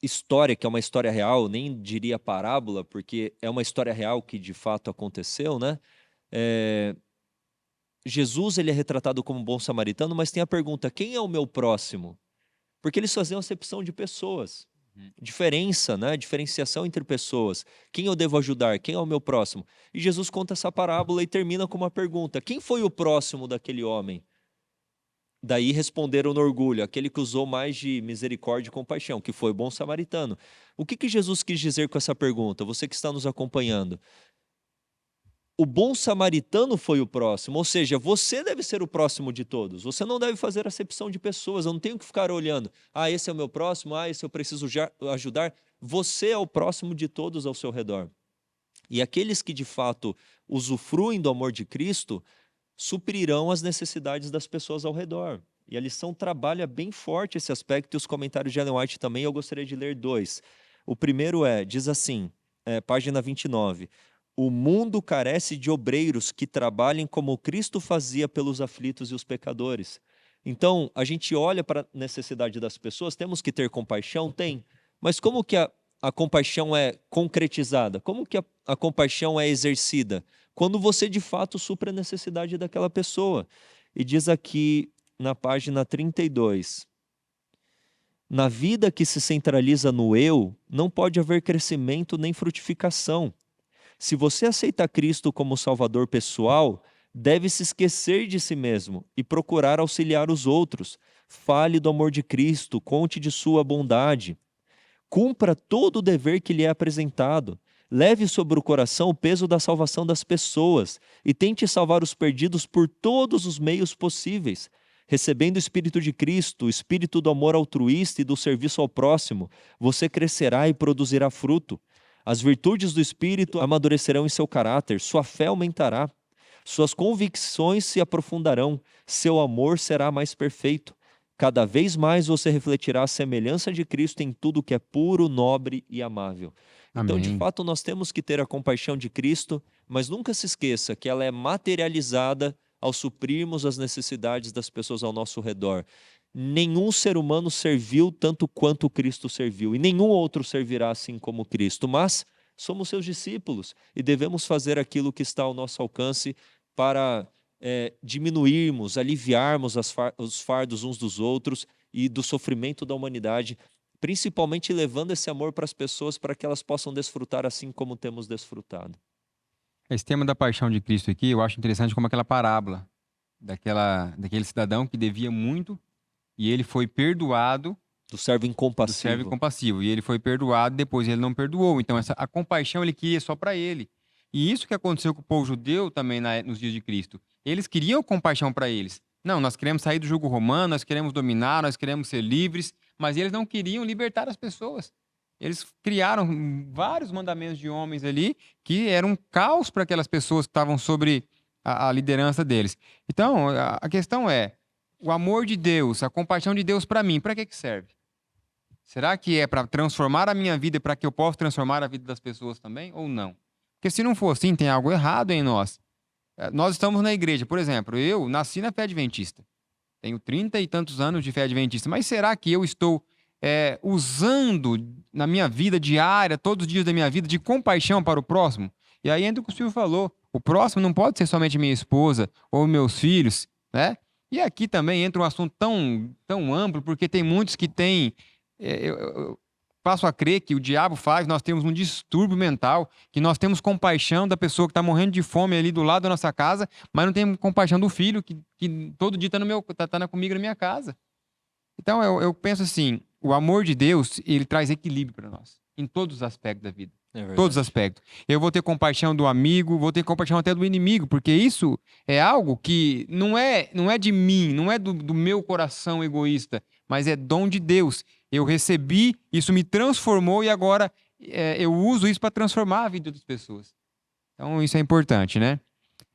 história, que é uma história real, nem diria parábola, porque é uma história real que de fato aconteceu, né? Jesus ele é retratado como bom samaritano, mas tem a pergunta, quem é o meu próximo? Porque eles faziam acepção de pessoas. Diferença, né? Diferenciação entre pessoas. Quem eu devo ajudar? Quem é o meu próximo? E Jesus conta essa parábola e termina com uma pergunta. Quem foi o próximo daquele homem? Daí responderam no orgulho, aquele que usou mais de misericórdia e compaixão, que foi o bom samaritano. O que Jesus quis dizer com essa pergunta? Você que está nos acompanhando. O bom samaritano foi o próximo, ou seja, você deve ser o próximo de todos. Você não deve fazer acepção de pessoas, eu não tenho que ficar olhando. Ah, esse é o meu próximo, esse eu preciso ajudar. Você é o próximo de todos ao seu redor. E aqueles que de fato usufruem do amor de Cristo suprirão as necessidades das pessoas ao redor. E a lição trabalha bem forte esse aspecto, e os comentários de Ellen White também, eu gostaria de ler 2. O primeiro diz assim, página 29, o mundo carece de obreiros que trabalhem como Cristo fazia pelos aflitos e os pecadores. Então, a gente olha para a necessidade das pessoas, temos que ter compaixão? Tem. Mas como que a compaixão é concretizada? Como que a compaixão é exercida? Quando você de fato supre a necessidade daquela pessoa. E diz aqui na página 32, na vida que se centraliza no eu, não pode haver crescimento nem frutificação. Se você aceita Cristo como Salvador pessoal, deve se esquecer de si mesmo e procurar auxiliar os outros. Fale do amor de Cristo, conte de sua bondade. Cumpra todo o dever que lhe é apresentado. Leve sobre o coração o peso da salvação das pessoas e tente salvar os perdidos por todos os meios possíveis. Recebendo o Espírito de Cristo, o Espírito do amor altruísta e do serviço ao próximo, você crescerá e produzirá fruto. As virtudes do Espírito amadurecerão em seu caráter, sua fé aumentará, suas convicções se aprofundarão, seu amor será mais perfeito. Cada vez mais você refletirá a semelhança de Cristo em tudo que é puro, nobre e amável. Então, de fato, nós temos que ter a compaixão de Cristo, mas nunca se esqueça que ela é materializada ao suprirmos as necessidades das pessoas ao nosso redor. Nenhum ser humano serviu tanto quanto Cristo serviu, e nenhum outro servirá assim como Cristo, mas somos seus discípulos e devemos fazer aquilo que está ao nosso alcance para diminuirmos, aliviarmos os fardos uns dos outros e do sofrimento da humanidade, principalmente levando esse amor para as pessoas para que elas possam desfrutar assim como temos desfrutado. Esse tema da paixão de Cristo aqui, eu acho interessante como aquela parábola daquele cidadão que devia muito e ele foi perdoado Do servo incompassivo. E ele foi perdoado, depois ele não perdoou. Então, a compaixão ele queria só para ele. E isso que aconteceu com o povo judeu também nos dias de Cristo. Eles queriam compaixão para eles. Não, nós queremos sair do jugo romano, nós queremos dominar, nós queremos ser livres, mas eles não queriam libertar as pessoas. Eles criaram vários mandamentos de homens ali que eram um caos para aquelas pessoas que estavam sobre a liderança deles. Então, a questão é, o amor de Deus, a compaixão de Deus para mim, para que serve? Será que é para transformar a minha vida para que eu possa transformar a vida das pessoas também ou não? Porque se não for assim, tem algo errado em nós. Nós estamos na igreja, por exemplo, eu nasci na fé adventista. Tenho 30 e tantos anos de fé adventista, mas será que eu estou usando na minha vida diária, todos os dias da minha vida, de compaixão para o próximo? E aí entra o que o Silvio falou, o próximo não pode ser somente minha esposa ou meus filhos, né? E aqui também entra um assunto tão amplo, porque tem muitos que têm... Eu passo a crer que o diabo faz, nós temos um distúrbio mental, que nós temos compaixão da pessoa que está morrendo de fome ali do lado da nossa casa, mas não temos compaixão do filho que todo dia está comigo na minha casa. Então eu penso assim, o amor de Deus, ele traz equilíbrio para nós, em todos os aspectos da vida. Todos os aspectos. Eu vou ter compaixão do amigo, vou ter compaixão até do inimigo, porque isso é algo que não é de mim, não é do meu coração egoísta, mas é dom de Deus. Eu recebi, isso me transformou e agora eu uso isso para transformar a vida das pessoas. Então isso é importante, né?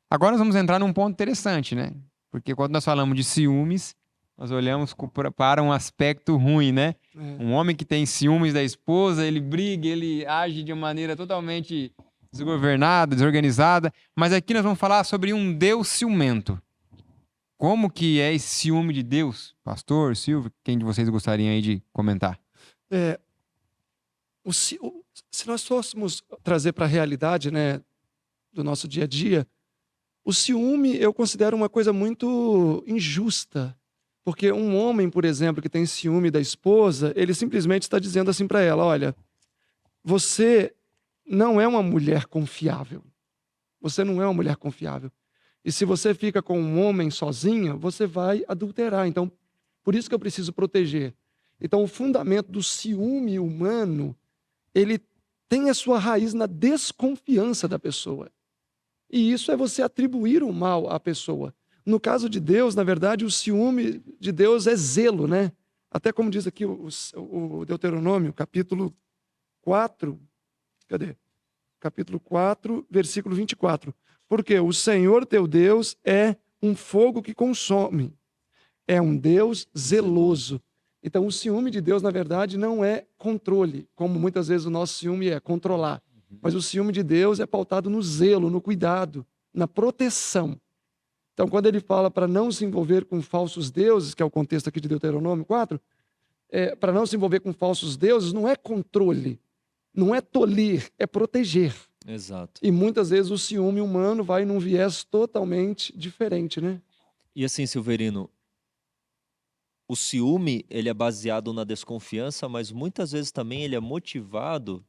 Agora nós vamos entrar num ponto interessante, né? Porque quando nós falamos de ciúmes, nós olhamos para um aspecto ruim, né? Um homem que tem ciúmes da esposa, ele briga, ele age de uma maneira totalmente desgovernada, desorganizada. Mas aqui nós vamos falar sobre um Deus ciumento. Como que é esse ciúme de Deus? Pastor, Silvio, quem de vocês gostariam aí de comentar? Se nós fôssemos trazer para a realidade, né, do nosso dia a dia, O ciúme eu considero uma coisa muito injusta. Porque um homem, por exemplo, que tem ciúme da esposa, ele simplesmente está dizendo assim para ela: olha, você não é uma mulher confiável. Você não é uma mulher confiável. E se você fica com um homem sozinha, você vai adulterar. Então, por isso que eu preciso proteger. Então, o fundamento do ciúme humano, ele tem a sua raiz na desconfiança da pessoa. E isso é você atribuir o mal à pessoa. No caso de Deus, na verdade, o ciúme de Deus é zelo, né? Até como diz aqui o Deuteronômio, capítulo 4. Cadê? Capítulo 4, versículo 24. Porque o Senhor teu Deus é um fogo que consome. É um Deus zeloso. Então, o ciúme de Deus, na verdade, não é controle, como muitas vezes o nosso ciúme é controlar. Mas o ciúme de Deus é pautado no zelo, no cuidado, na proteção. Então, quando ele fala para não se envolver com falsos deuses, que é o contexto aqui de Deuteronômio 4, para não se envolver com falsos deuses, não é controle, não é tolir, é proteger. Exato. E muitas vezes o ciúme humano vai num viés totalmente diferente, né? E assim, Silverino, o ciúme, ele é baseado na desconfiança, mas muitas vezes também ele é motivado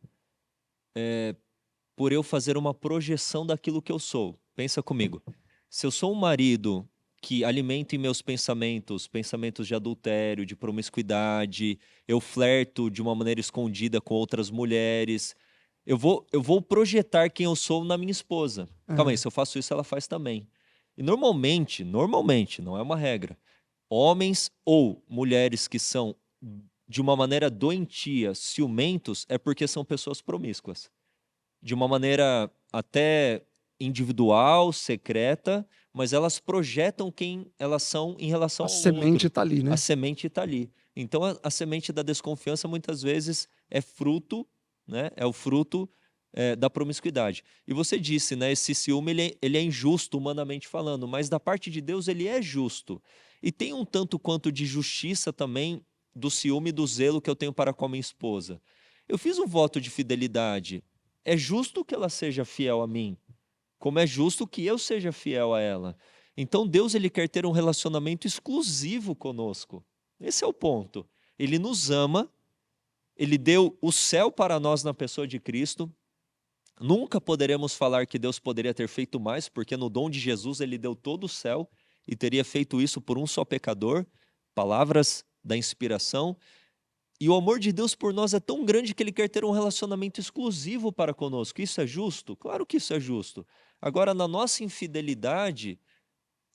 por eu fazer uma projeção daquilo que eu sou. Pensa comigo. Se eu sou um marido que alimenta em meus pensamentos, pensamentos de adultério, de promiscuidade, eu flerto de uma maneira escondida com outras mulheres, eu vou projetar quem eu sou na minha esposa. Calma aí, se eu faço isso, ela faz também. E normalmente, não é uma regra, homens ou mulheres que são de uma maneira doentia, ciumentos, é porque são pessoas promíscuas. De uma maneira até individual, secreta, mas elas projetam quem elas são em relação A ao semente outro. está ali, né? A semente está ali. Então, a semente da desconfiança, muitas vezes, é fruto, né? É o fruto da promiscuidade. E você disse, né? Esse ciúme, ele é injusto, humanamente falando, mas da parte de Deus, ele é justo. E tem um tanto quanto de justiça também do ciúme e do zelo que eu tenho para com a minha esposa. Eu fiz um voto de fidelidade. É justo que ela seja fiel a mim, como é justo que eu seja fiel a ela. Então Deus, ele quer ter um relacionamento exclusivo conosco. Esse é o ponto. Ele nos ama, ele deu o céu para nós na pessoa de Cristo. Nunca poderemos falar que Deus poderia ter feito mais, porque no dom de Jesus ele deu todo o céu e teria feito isso por um só pecador. Palavras da inspiração. E o amor de Deus por nós é tão grande que ele quer ter um relacionamento exclusivo para conosco. Isso é justo? Claro que isso é justo. Agora, na nossa infidelidade,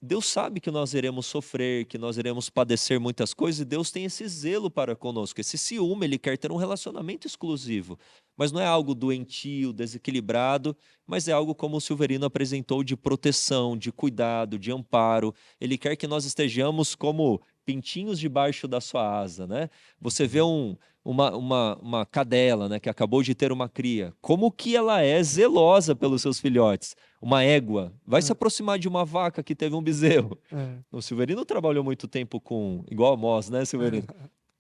Deus sabe que nós iremos sofrer, que nós iremos padecer muitas coisas, e Deus tem esse zelo para conosco, esse ciúme, ele quer ter um relacionamento exclusivo. Mas não é algo doentio, desequilibrado, mas é algo como o Silverino apresentou, de proteção, de cuidado, de amparo. Ele quer que nós estejamos como pintinhos debaixo da sua asa, né? Você vê uma cadela, né, que acabou de ter uma cria, como que ela é zelosa pelos seus filhotes. Uma égua vai se aproximar de uma vaca que teve um bezerro. O Silverino trabalhou muito tempo igual a Mós, né, Silverino?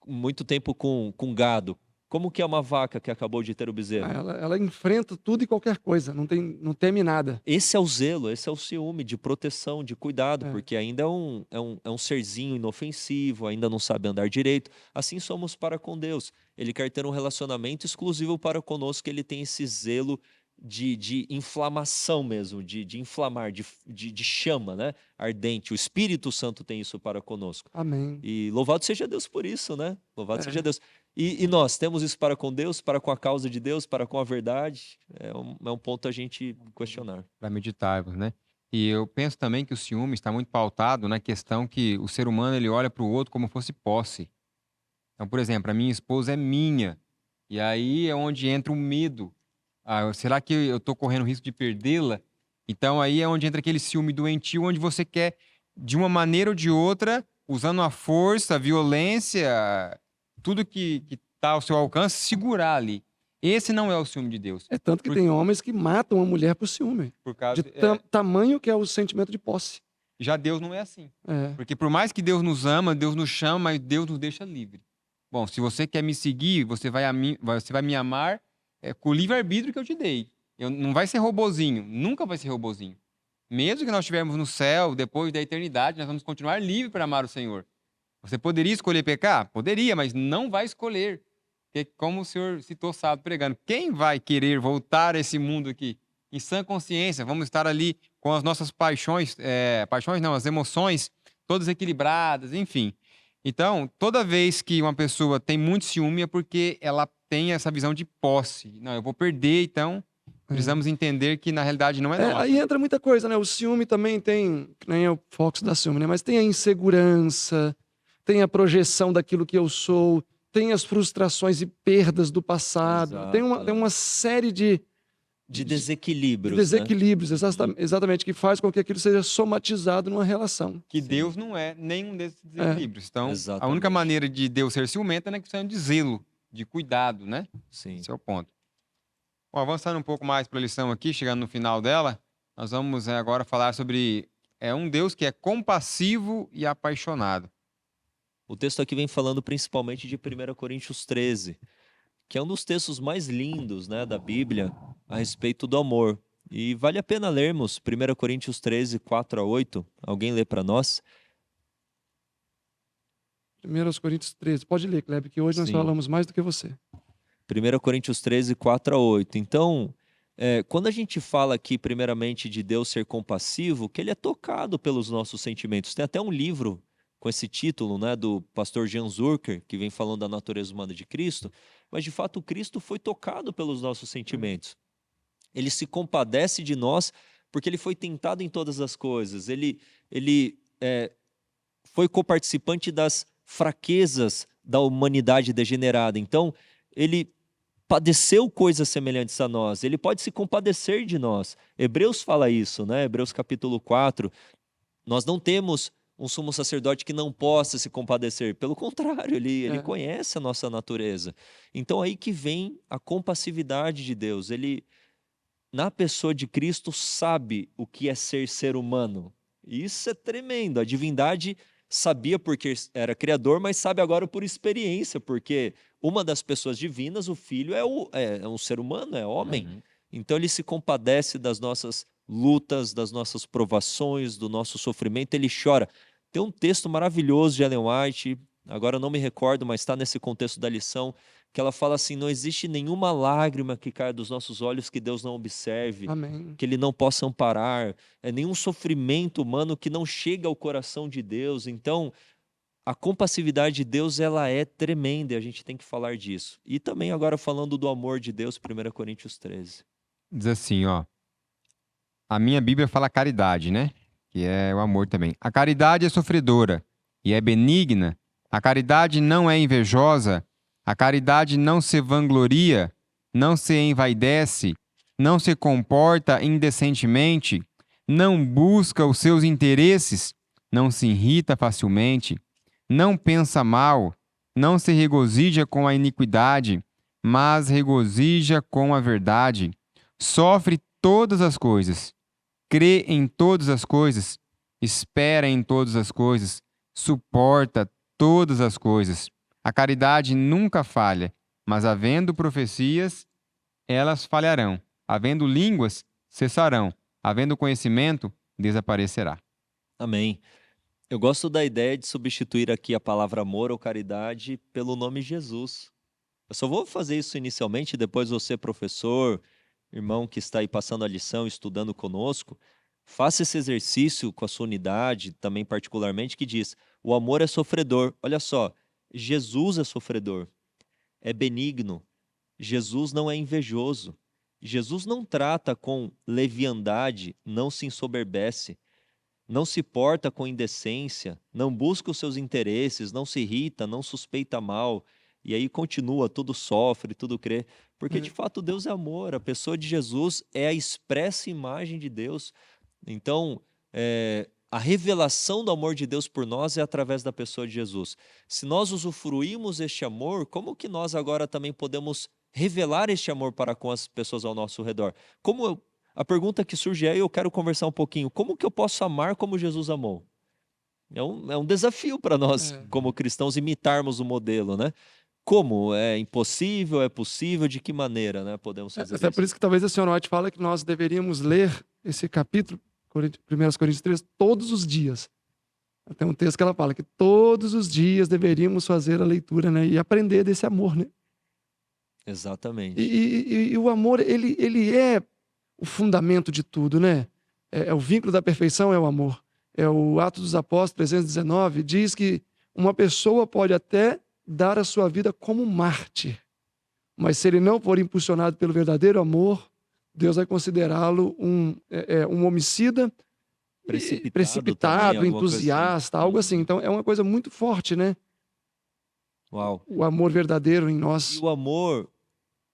Muito tempo com gado. Como que é uma vaca que acabou de ter o bezerro? Ela enfrenta tudo e qualquer coisa, não teme nada. Esse é o zelo, esse é o ciúme, de proteção, de cuidado, porque ainda é um serzinho inofensivo, ainda não sabe andar direito. Assim somos para com Deus. Ele quer ter um relacionamento exclusivo para conosco, ele tem esse zelo de inflamação mesmo, de inflamar, de chama, né? Ardente. O Espírito Santo tem isso para conosco. Amém. E louvado seja Deus por isso, né? Louvado seja Deus. E nós temos isso para com Deus, para com a causa de Deus, para com a verdade? É um ponto a gente questionar. Para meditarmos, né? E eu penso também que o ciúme está muito pautado na questão que o ser humano ele olha para o outro como fosse posse. Então, por exemplo, a minha esposa é minha. E aí é onde entra o medo. Será que eu estou correndo risco de perdê-la? Então aí é onde entra aquele ciúme doentio, onde você quer, de uma maneira ou de outra, usando a força, a violência, tudo que está ao seu alcance, segurar ali. Esse não é o ciúme de Deus. É tanto que tem homens que matam a mulher por ciúme. Por causa De tamanho que é o sentimento de posse. Já Deus não é assim. Porque por mais que Deus nos ama, Deus nos chama, mas Deus nos deixa livre. Bom, se você quer me seguir, você vai me amar com o livre-arbítrio que eu te dei. Não vai ser robozinho, nunca vai ser robozinho. Mesmo que nós estivermos no céu, depois da eternidade, nós vamos continuar livres para amar o Senhor. Você poderia escolher pecar? Poderia, mas não vai escolher. Porque, como o senhor citou sábado pregando, quem vai querer voltar a esse mundo aqui? Em sã consciência, vamos estar ali com as nossas paixões, paixões não, as emoções todas equilibradas, enfim. Então, toda vez que uma pessoa tem muito ciúme é porque ela tem essa visão de posse. Não, eu vou perder, então precisamos entender que na realidade não é nossa. Aí entra muita coisa, né? O ciúme também tem, que nem é o foco da ciúme, né? Mas tem a insegurança, tem a projeção daquilo que eu sou, tem as frustrações e perdas do passado, Exato, tem uma série de desequilíbrios, exatamente, que faz com que aquilo seja somatizado numa relação. Que Deus não é nenhum desses desequilíbrios. Então, a Exatamente. única maneira de Deus ser ciumento é na questão de zelo, de cuidado, né? Sim. Esse é o ponto. Bom, avançando um pouco mais para a lição aqui, chegando no final dela, nós vamos agora falar sobre um Deus que é compassivo e apaixonado. O texto aqui vem falando principalmente de 1 Coríntios 13, que é um dos textos mais lindos, né, da Bíblia a respeito do amor. E vale a pena lermos 1 Coríntios 13, 4 a 8. Alguém lê para nós? 1 Coríntios 13. Pode ler, Kleber, que hoje nós Sim. falamos mais do que você. 1 Coríntios 13, 4 a 8. Então, quando a gente fala aqui, primeiramente, de Deus ser compassivo, que ele é tocado pelos nossos sentimentos. Tem até um livro com esse título, né, do pastor Jan Zurcher, que vem falando da natureza humana de Cristo, mas de fato o Cristo foi tocado pelos nossos sentimentos. Ele se compadece de nós porque ele foi tentado em todas as coisas. Ele foi coparticipante das fraquezas da humanidade degenerada. Então, ele padeceu coisas semelhantes a nós. Ele pode se compadecer de nós. Hebreus fala isso, né? Hebreus capítulo 4. Nós não temos um sumo sacerdote que não possa se compadecer. Pelo contrário, ele conhece a nossa natureza. Então, aí que vem a compassividade de Deus. Ele, na pessoa de Cristo, sabe o que é ser humano. E isso é tremendo. A divindade sabia porque era criador, mas sabe agora por experiência, porque uma das pessoas divinas, o Filho, é um ser humano, é homem. Uhum. Então, ele se compadece das nossas lutas, das nossas provações, do nosso sofrimento, ele chora. Tem um texto maravilhoso de Ellen White, agora eu não me recordo, mas está nesse contexto da lição, que ela fala assim, não existe nenhuma lágrima que caia dos nossos olhos que Deus não observe, Amém. que Ele não possa amparar, nenhum sofrimento humano que não chega ao coração de Deus. Então, a compassividade de Deus, ela é tremenda, e a gente tem que falar disso. E também agora falando do amor de Deus, 1 Coríntios 13. Diz assim, ó. A minha Bíblia fala caridade, né? Que é o amor também. A caridade é sofredora e é benigna. A caridade não é invejosa. A caridade não se vangloria, não se envaidece, não se comporta indecentemente, não busca os seus interesses, não se irrita facilmente, não pensa mal, não se regozija com a iniquidade, mas regozija com a verdade. Sofre todas as coisas, crê em todas as coisas, espera em todas as coisas, suporta todas as coisas. A caridade nunca falha, mas havendo profecias, elas falharão. Havendo línguas, cessarão. Havendo conhecimento, desaparecerá. Amém. Eu gosto da ideia de substituir aqui a palavra amor ou caridade pelo nome Jesus. Eu só vou fazer isso inicialmente, depois você, professor, irmão que está aí passando a lição, estudando conosco, faça esse exercício com a sua unidade, também particularmente, que diz, o amor é sofredor. Olha só, Jesus é sofredor, é benigno. Jesus não é invejoso. Jesus não trata com leviandade, não se ensoberbece, não se porta com indecência, não busca os seus interesses, não se irrita, não suspeita mal. E aí continua, tudo sofre, tudo crê. Porque de fato Deus é amor, a pessoa de Jesus é a expressa imagem de Deus. Então, a revelação do amor de Deus por nós é através da pessoa de Jesus. Se nós usufruímos este amor, como que nós agora também podemos revelar este amor para com as pessoas ao nosso redor? A pergunta que surge eu quero conversar um pouquinho, como que eu posso amar como Jesus amou? É um desafio para nós, como cristãos, imitarmos o modelo, né? Como? É impossível? É possível? De que maneira, né, podemos fazer isso? Até por isso que talvez a senhora White fala que nós deveríamos ler esse capítulo 1 Coríntios 3, todos os dias. Tem um texto que ela fala que todos os dias deveríamos fazer a leitura, né? E aprender desse amor, né? Exatamente. E o amor, ele é o fundamento de tudo, né? É o vínculo da perfeição, é o amor. É o Atos dos Apóstolos 319, diz que uma pessoa pode até dar a sua vida como mártir, mas se ele não for impulsionado pelo verdadeiro amor, Deus vai considerá-lo um homicida precipitado, também, entusiasta, algo assim. Então é uma coisa muito forte, né? Uau. O amor verdadeiro em E nós. o amor,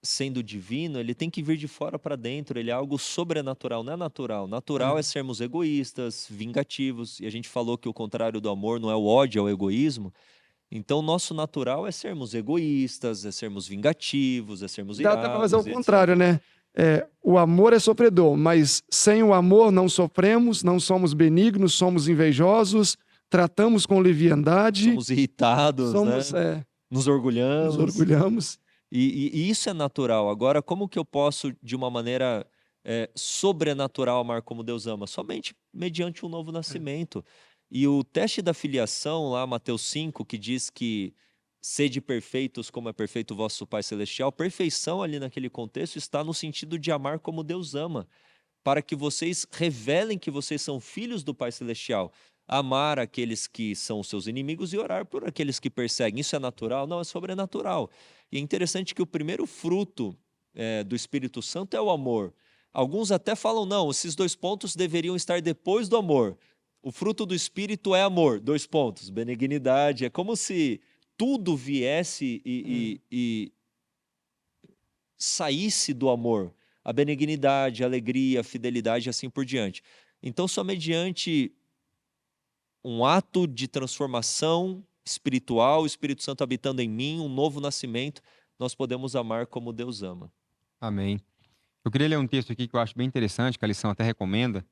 sendo divino, ele tem que vir de fora para dentro, ele é algo sobrenatural, não é natural. Natural é sermos egoístas, vingativos, e a gente falou que o contrário do amor não é o ódio, é o egoísmo. Então, nosso natural é sermos egoístas, é sermos vingativos, é sermos Dá até para fazer irados, o etc. contrário, né? O amor é sofredor, mas sem o amor não sofremos, não somos benignos, somos invejosos, tratamos com leviandade, Somos irritados, né? Nos orgulhamos. nos orgulhamos. E isso é natural. Agora, como que eu posso, de uma maneira sobrenatural, amar como Deus ama? Somente mediante um novo nascimento. E o teste da filiação, lá, Mateus 5, que diz que sede perfeitos como é perfeito o vosso Pai Celestial, perfeição ali naquele contexto está no sentido de amar como Deus ama, para que vocês revelem que vocês são filhos do Pai Celestial. Amar aqueles que são os seus inimigos e orar por aqueles que perseguem. Isso é natural? Não, é sobrenatural. E é interessante que o primeiro fruto do Espírito Santo é o amor. Alguns até falam, não, esses 2 pontos deveriam estar depois do amor. O fruto do Espírito é amor, 2 pontos, benignidade. É como se tudo viesse e saísse do amor. A benignidade, a alegria, a fidelidade e assim por diante. Então, só mediante um ato de transformação espiritual, o Espírito Santo habitando em mim, um novo nascimento, nós podemos amar como Deus ama. Amém. Eu queria ler um texto aqui que eu acho bem interessante, que a lição até recomenda,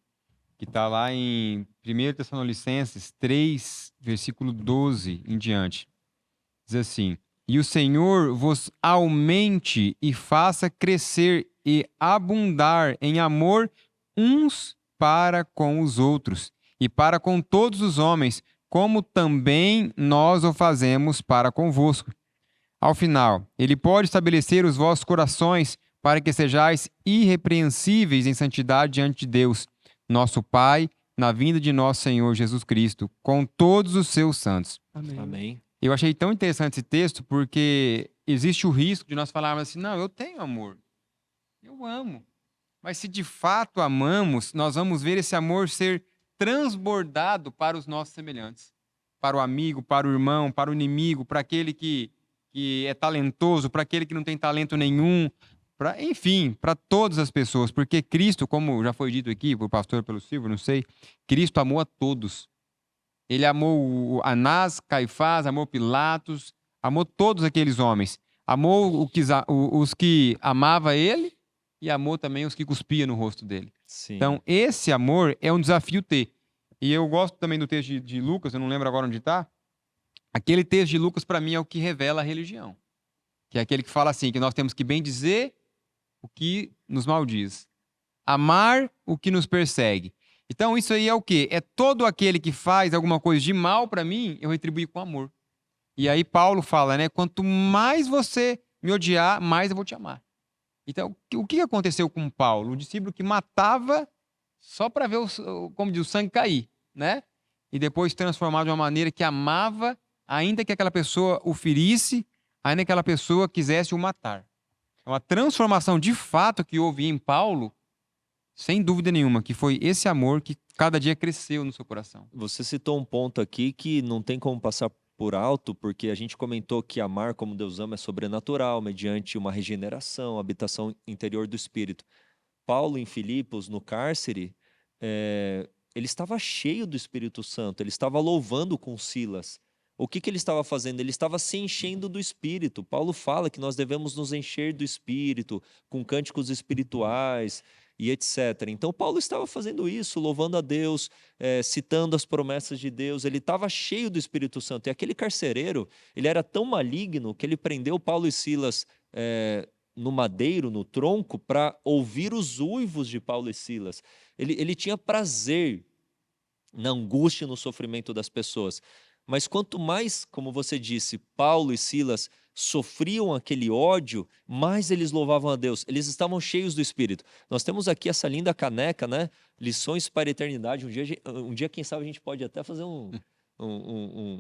que está lá em 1 Tessalonicenses 3, versículo 12 em diante. Diz assim: E o Senhor vos aumente e faça crescer e abundar em amor uns para com os outros e para com todos os homens, como também nós o fazemos para convosco. Ao final, ele pode estabelecer os vossos corações para que sejais irrepreensíveis em santidade diante de Deus, nosso Pai, na vinda de nosso Senhor Jesus Cristo, com todos os seus santos. Amém. Amém. Eu achei tão interessante esse texto porque existe o risco de nós falarmos assim, não, eu tenho amor, eu amo. Mas se de fato amamos, nós vamos ver esse amor ser transbordado para os nossos semelhantes. Para o amigo, para o irmão, para o inimigo, para aquele que é talentoso, para aquele que não tem talento nenhum, enfim, para todas as pessoas. Porque Cristo, como já foi dito aqui por pastor, pelo Silvio, não sei, Cristo amou a todos. Ele amou Anás, Caifás, amou Pilatos, amou todos aqueles homens. Amou os que amava ele e amou também os que cuspia no rosto dele. Sim. Então, esse amor é um desafio ter. E eu gosto também do texto de Lucas, eu não lembro agora onde está. Aquele texto de Lucas, para mim, é o que revela a religião. Que é aquele que fala assim, que nós temos que bem dizer o que nos maldiz. Amar o que nos persegue. Então, isso aí é o quê? É todo aquele que faz alguma coisa de mal para mim, eu retribuo com amor. E aí Paulo fala, né? Quanto mais você me odiar, mais eu vou te amar. Então, o que aconteceu com Paulo? O discípulo que matava só para ver, como diz, o sangue cair, né? E depois transformado de uma maneira que amava, ainda que aquela pessoa o ferisse, ainda que aquela pessoa quisesse o matar. É uma transformação de fato que houve em Paulo, sem dúvida nenhuma, que foi esse amor que cada dia cresceu no seu coração. Você citou um ponto aqui que não tem como passar por alto, porque a gente comentou que amar como Deus ama é sobrenatural, mediante uma regeneração, habitação interior do Espírito. Paulo, em Filipos, no cárcere, ele estava cheio do Espírito Santo, ele estava louvando com Silas. O que ele estava fazendo? Ele estava se enchendo do Espírito. Paulo fala que nós devemos nos encher do Espírito, com cânticos espirituais e etc. Então, Paulo estava fazendo isso, louvando a Deus, citando as promessas de Deus. Ele estava cheio do Espírito Santo. E aquele carcereiro, ele era tão maligno que ele prendeu Paulo e Silas no madeiro, no tronco, para ouvir os uivos de Paulo e Silas. Ele tinha prazer na angústia e no sofrimento das pessoas. Mas quanto mais, como você disse, Paulo e Silas sofriam aquele ódio, mais eles louvavam a Deus. Eles estavam cheios do Espírito. Nós temos aqui essa linda caneca, né? Lições para a eternidade. Um dia, quem sabe, a gente pode até fazer um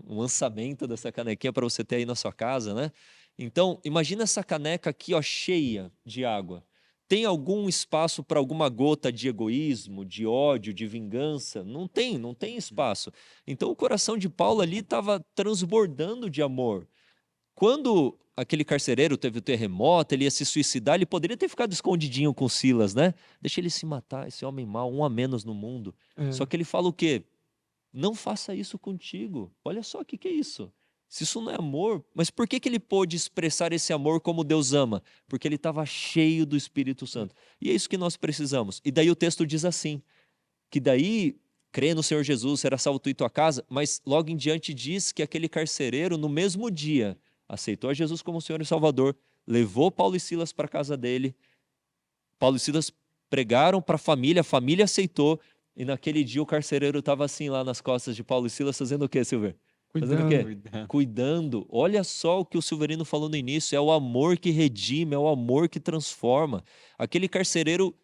lançamento dessa canequinha para você ter aí na sua casa, né? Então, imagina essa caneca aqui, ó, cheia de água. Tem algum espaço para alguma gota de egoísmo, de ódio, de vingança? Não tem espaço. Então o coração de Paulo ali estava transbordando de amor. Quando aquele carcereiro teve o terremoto, ele ia se suicidar, ele poderia ter ficado escondidinho com Silas, né? Deixa ele se matar, esse homem mau, um a menos no mundo. Só que ele fala o quê? Não faça isso contigo. Olha só o que é isso. Se isso não é amor, mas por que ele pôde expressar esse amor como Deus ama? Porque ele estava cheio do Espírito Santo. E é isso que nós precisamos. E daí o texto diz assim, que daí, crê no Senhor Jesus, será salvo tu e tua casa, mas logo em diante diz que aquele carcereiro, no mesmo dia, aceitou a Jesus como Senhor e Salvador, levou Paulo e Silas para a casa dele, Paulo e Silas pregaram para a família aceitou, e naquele dia o carcereiro estava assim lá nas costas de Paulo e Silas, fazendo o quê, Silver? Fazendo o quê? Cuidando. Olha só o que o Silverino falou no início, é o amor que redime, é o amor que transforma. Aquele carcereiro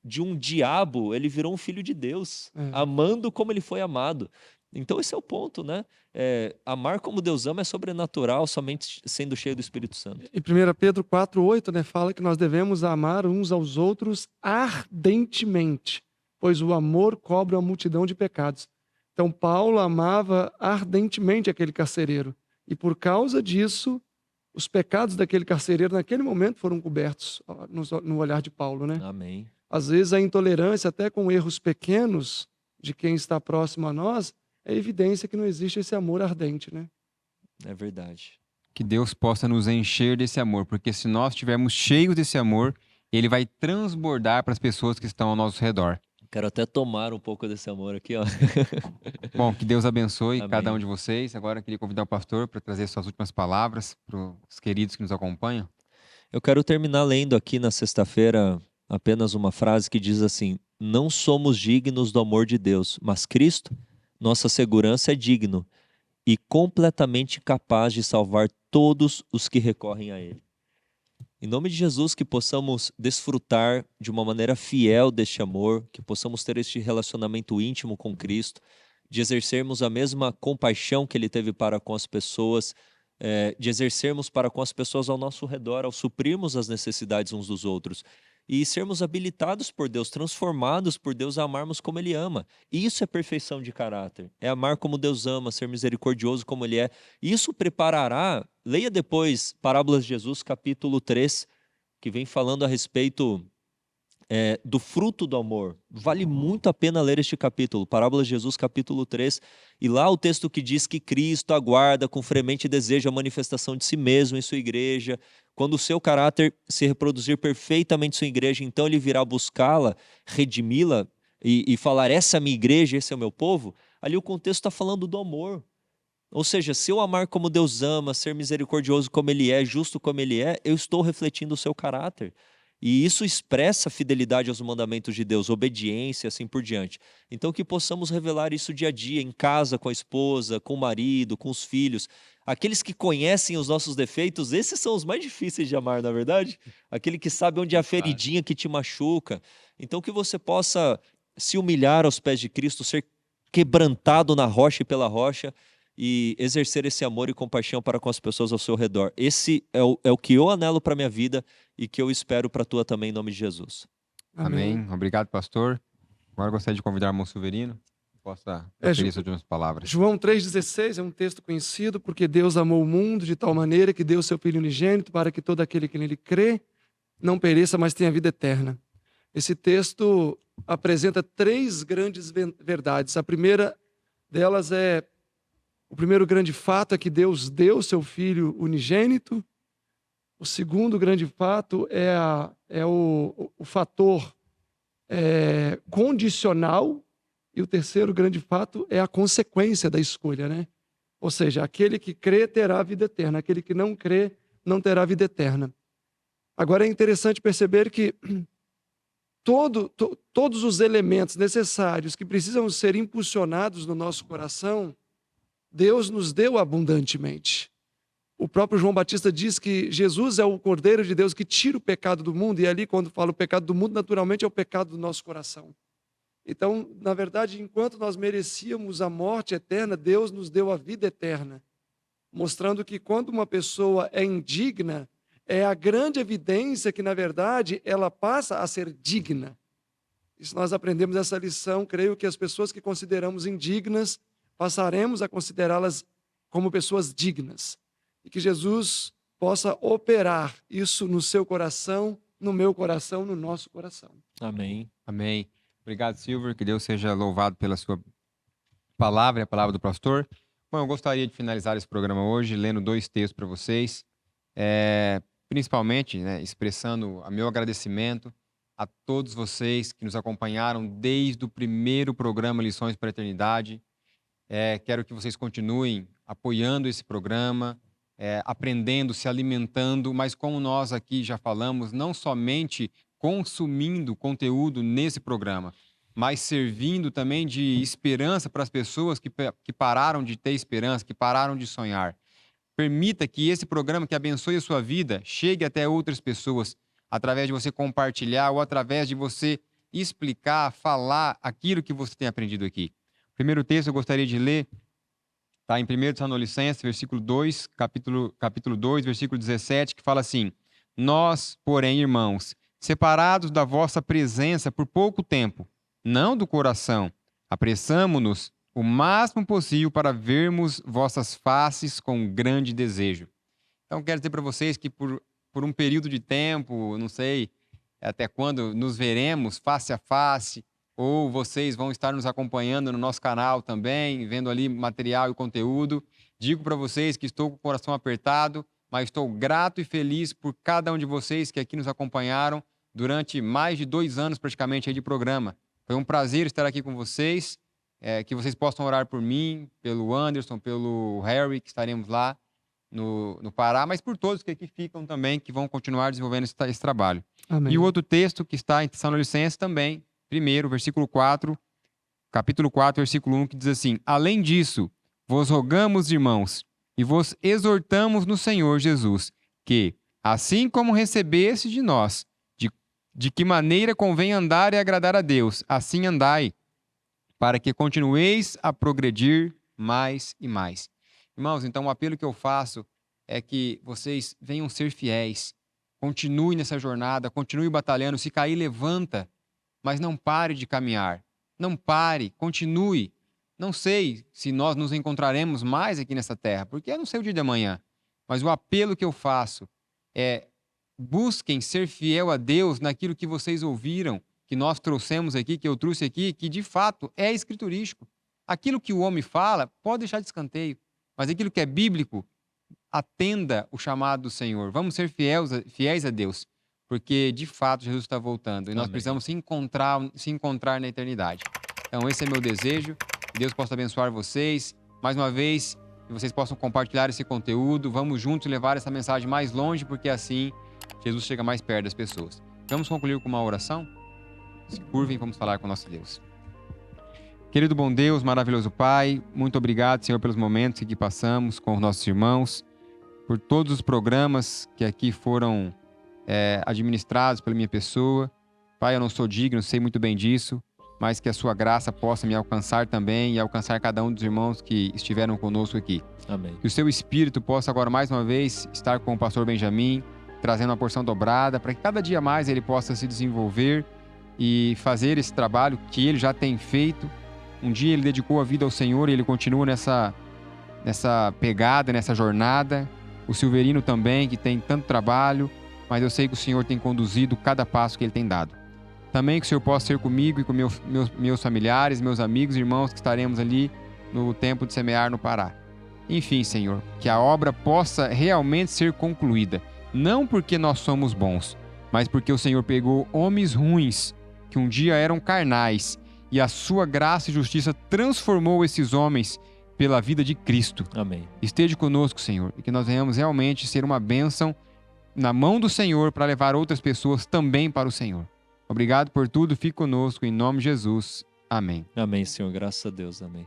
de um diabo, ele virou um filho de Deus, amando como ele foi amado. Então esse é o ponto, né? Amar como Deus ama é sobrenatural, somente sendo cheio do Espírito Santo. Em 1 Pedro 4,8, né, fala que nós devemos amar uns aos outros ardentemente, pois o amor cobre a multidão de pecados. Então Paulo amava ardentemente aquele carcereiro. E por causa disso, os pecados daquele carcereiro naquele momento foram cobertos no olhar de Paulo, né? Amém. Às vezes a intolerância, até com erros pequenos de quem está próximo a nós, é evidência que não existe esse amor ardente, né? É verdade. Que Deus possa nos encher desse amor, porque se nós estivermos cheios desse amor, ele vai transbordar para as pessoas que estão ao nosso redor. Quero até tomar um pouco desse amor aqui, ó. Bom, que Deus abençoe Amém. cada um de vocês. Agora eu queria convidar o pastor para trazer suas últimas palavras para os queridos que nos acompanham. Eu quero terminar lendo aqui na sexta-feira apenas uma frase que diz assim: não somos dignos do amor de Deus, mas Cristo, nossa segurança, é digno e completamente capaz de salvar todos os que recorrem a Ele. Em nome de Jesus, que possamos desfrutar de uma maneira fiel deste amor, que possamos ter este relacionamento íntimo com Cristo, de exercermos a mesma compaixão que Ele teve para com as pessoas, de exercermos para com as pessoas ao nosso redor, ao suprirmos as necessidades uns dos outros, e sermos habilitados por Deus, transformados por Deus a amarmos como Ele ama. Isso é perfeição de caráter, é amar como Deus ama, ser misericordioso como Ele é. Isso preparará, leia depois Parábolas de Jesus, capítulo 3, que vem falando a respeito do fruto do amor. Vale muito a pena ler este capítulo, Parábolas de Jesus, capítulo 3, e lá o texto que diz que Cristo aguarda com fremente desejo a manifestação de si mesmo em sua igreja. Quando o seu caráter se reproduzir perfeitamente em sua igreja, então ele virá buscá-la, redimi-la e falar, essa é a minha igreja, esse é o meu povo. Ali o contexto está falando do amor. Ou seja, se eu amar como Deus ama, ser misericordioso como Ele é, justo como Ele é, eu estou refletindo o seu caráter. E isso expressa fidelidade aos mandamentos de Deus, obediência e assim por diante. Então que possamos revelar isso dia a dia, em casa, com a esposa, com o marido, com os filhos. Aqueles que conhecem os nossos defeitos, esses são os mais difíceis de amar, na é verdade? Aquele que sabe onde é a feridinha que te machuca. Então que você possa se humilhar aos pés de Cristo, ser quebrantado na rocha e pela rocha, e exercer esse amor e compaixão para com as pessoas ao seu redor. Esse é o que eu anelo para a minha vida e que eu espero para a tua também, em nome de Jesus. Amém. Obrigado, pastor. Agora eu gostaria de convidar o irmão Silverino, que possa proferir suas últimas palavras. João 3,16 é um texto conhecido, porque Deus amou o mundo de tal maneira que deu seu Filho unigênito para que todo aquele que nele crê não pereça, mas tenha vida eterna. Esse texto apresenta 3 grandes verdades. A primeira delas o primeiro grande fato é que Deus deu seu Filho unigênito. O segundo grande fato é o fator condicional. E o terceiro grande fato é a consequência da escolha, né? Ou seja, aquele que crê terá vida eterna, aquele que não crê não terá vida eterna. Agora é interessante perceber que todos os elementos necessários que precisam ser impulsionados no nosso coração, Deus nos deu abundantemente. O próprio João Batista diz que Jesus é o Cordeiro de Deus que tira o pecado do mundo, e ali, quando fala o pecado do mundo, naturalmente é o pecado do nosso coração. Então, na verdade, enquanto nós merecíamos a morte eterna, Deus nos deu a vida eterna, mostrando que quando uma pessoa é indigna, é a grande evidência que, na verdade, ela passa a ser digna. E se nós aprendemos essa lição, creio que as pessoas que consideramos indignas, passaremos a considerá-las como pessoas dignas. E que Jesus possa operar isso no seu coração, no meu coração, no nosso coração. Amém. Amém. Obrigado, Silver. Que Deus seja louvado pela sua palavra e a palavra do pastor. Bom, eu gostaria de finalizar esse programa hoje lendo 2 textos para vocês, principalmente, né, expressando o meu agradecimento a todos vocês que nos acompanharam desde o primeiro programa Lições para a Eternidade. Quero que vocês continuem apoiando esse programa, aprendendo, se alimentando, mas como nós aqui já falamos, não somente consumindo conteúdo nesse programa, mas servindo também de esperança para as pessoas que pararam de ter esperança, que pararam de sonhar. Permita que esse programa que abençoe a sua vida chegue até outras pessoas, através de você compartilhar ou através de você explicar, falar aquilo que você tem aprendido aqui. O primeiro texto eu gostaria de ler está em 1 Tessalonicenses, capítulo 2, versículo 17, que fala assim: Nós, porém, irmãos, separados da vossa presença por pouco tempo, não do coração, apressamo-nos o máximo possível para vermos vossas faces com grande desejo. Então, quero dizer para vocês que por um período de tempo, não sei até quando nos veremos face a face, ou vocês vão estar nos acompanhando no nosso canal também, vendo ali material e conteúdo. Digo para vocês que estou com o coração apertado, mas estou grato e feliz por cada um de vocês que aqui nos acompanharam durante mais de 2 anos praticamente aí de programa. Foi um prazer estar aqui com vocês, que vocês possam orar por mim, pelo Anderson, pelo Harry, que estaremos lá no Pará, mas por todos que aqui ficam também, que vão continuar desenvolvendo esse trabalho. Amém. E o outro texto que está em Tessalonicenses também, primeiro, versículo 4, capítulo 4, versículo 1, que diz assim: Além disso, vos rogamos, irmãos, e vos exortamos no Senhor Jesus, que, assim como recebeste de nós, de que maneira convém andar e agradar a Deus, assim andai, para que continueis a progredir mais e mais. Irmãos, então o apelo que eu faço é que vocês venham ser fiéis, continue nessa jornada, continue batalhando, se cair, levanta, mas não pare de caminhar, não pare, continue. Não sei se nós nos encontraremos mais aqui nessa terra, porque eu não sei o dia de amanhã, mas o apelo que eu faço é: busquem ser fiel a Deus naquilo que vocês ouviram, que nós trouxemos aqui, que eu trouxe aqui, que de fato é escriturístico. Aquilo que o homem fala, pode deixar de escanteio, mas aquilo que é bíblico, atenda o chamado do Senhor. Vamos ser fiéis a Deus, porque de fato Jesus está voltando e nós Amém. precisamos se encontrar na eternidade. Então esse é meu desejo, que Deus possa abençoar vocês. Mais uma vez, que vocês possam compartilhar esse conteúdo, vamos juntos levar essa mensagem mais longe, porque assim Jesus chega mais perto das pessoas. Vamos concluir com uma oração? Se curvem, vamos falar com o nosso Deus. Querido bom Deus, maravilhoso Pai, muito obrigado, Senhor, pelos momentos que passamos com os nossos irmãos, por todos os programas que aqui foram administrados pela minha pessoa. Pai, eu não sou digno, sei muito bem disso, mas que a sua graça possa me alcançar também e alcançar cada um dos irmãos que estiveram conosco aqui. Amém. Que o seu Espírito possa agora mais uma vez estar com o pastor Benjamin, trazendo uma porção dobrada, para que cada dia mais ele possa se desenvolver e fazer esse trabalho que ele já tem feito. Um dia ele dedicou a vida ao Senhor e ele continua nessa pegada, nessa jornada. O Silverino também, que tem tanto trabalho, mas eu sei que o Senhor tem conduzido cada passo que ele tem dado. Também que o Senhor possa ser comigo e com meus familiares, meus amigos, irmãos que estaremos ali no tempo de semear no Pará. Enfim, Senhor, que a obra possa realmente ser concluída, não porque nós somos bons, mas porque o Senhor pegou homens ruins, que um dia eram carnais, e a sua graça e justiça transformou esses homens pela vida de Cristo. Amém. Esteja conosco, Senhor, e que nós venhamos realmente ser uma bênção na mão do Senhor para levar outras pessoas também para o Senhor. Obrigado por tudo, fique conosco, em nome de Jesus. Amém. Amém, Senhor. Graças a Deus. Amém.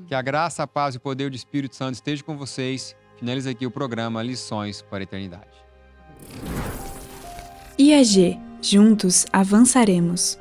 Que a graça, a paz e o poder do Espírito Santo esteja com vocês. Finaliza aqui o programa Lições para a Eternidade. IAG, juntos avançaremos.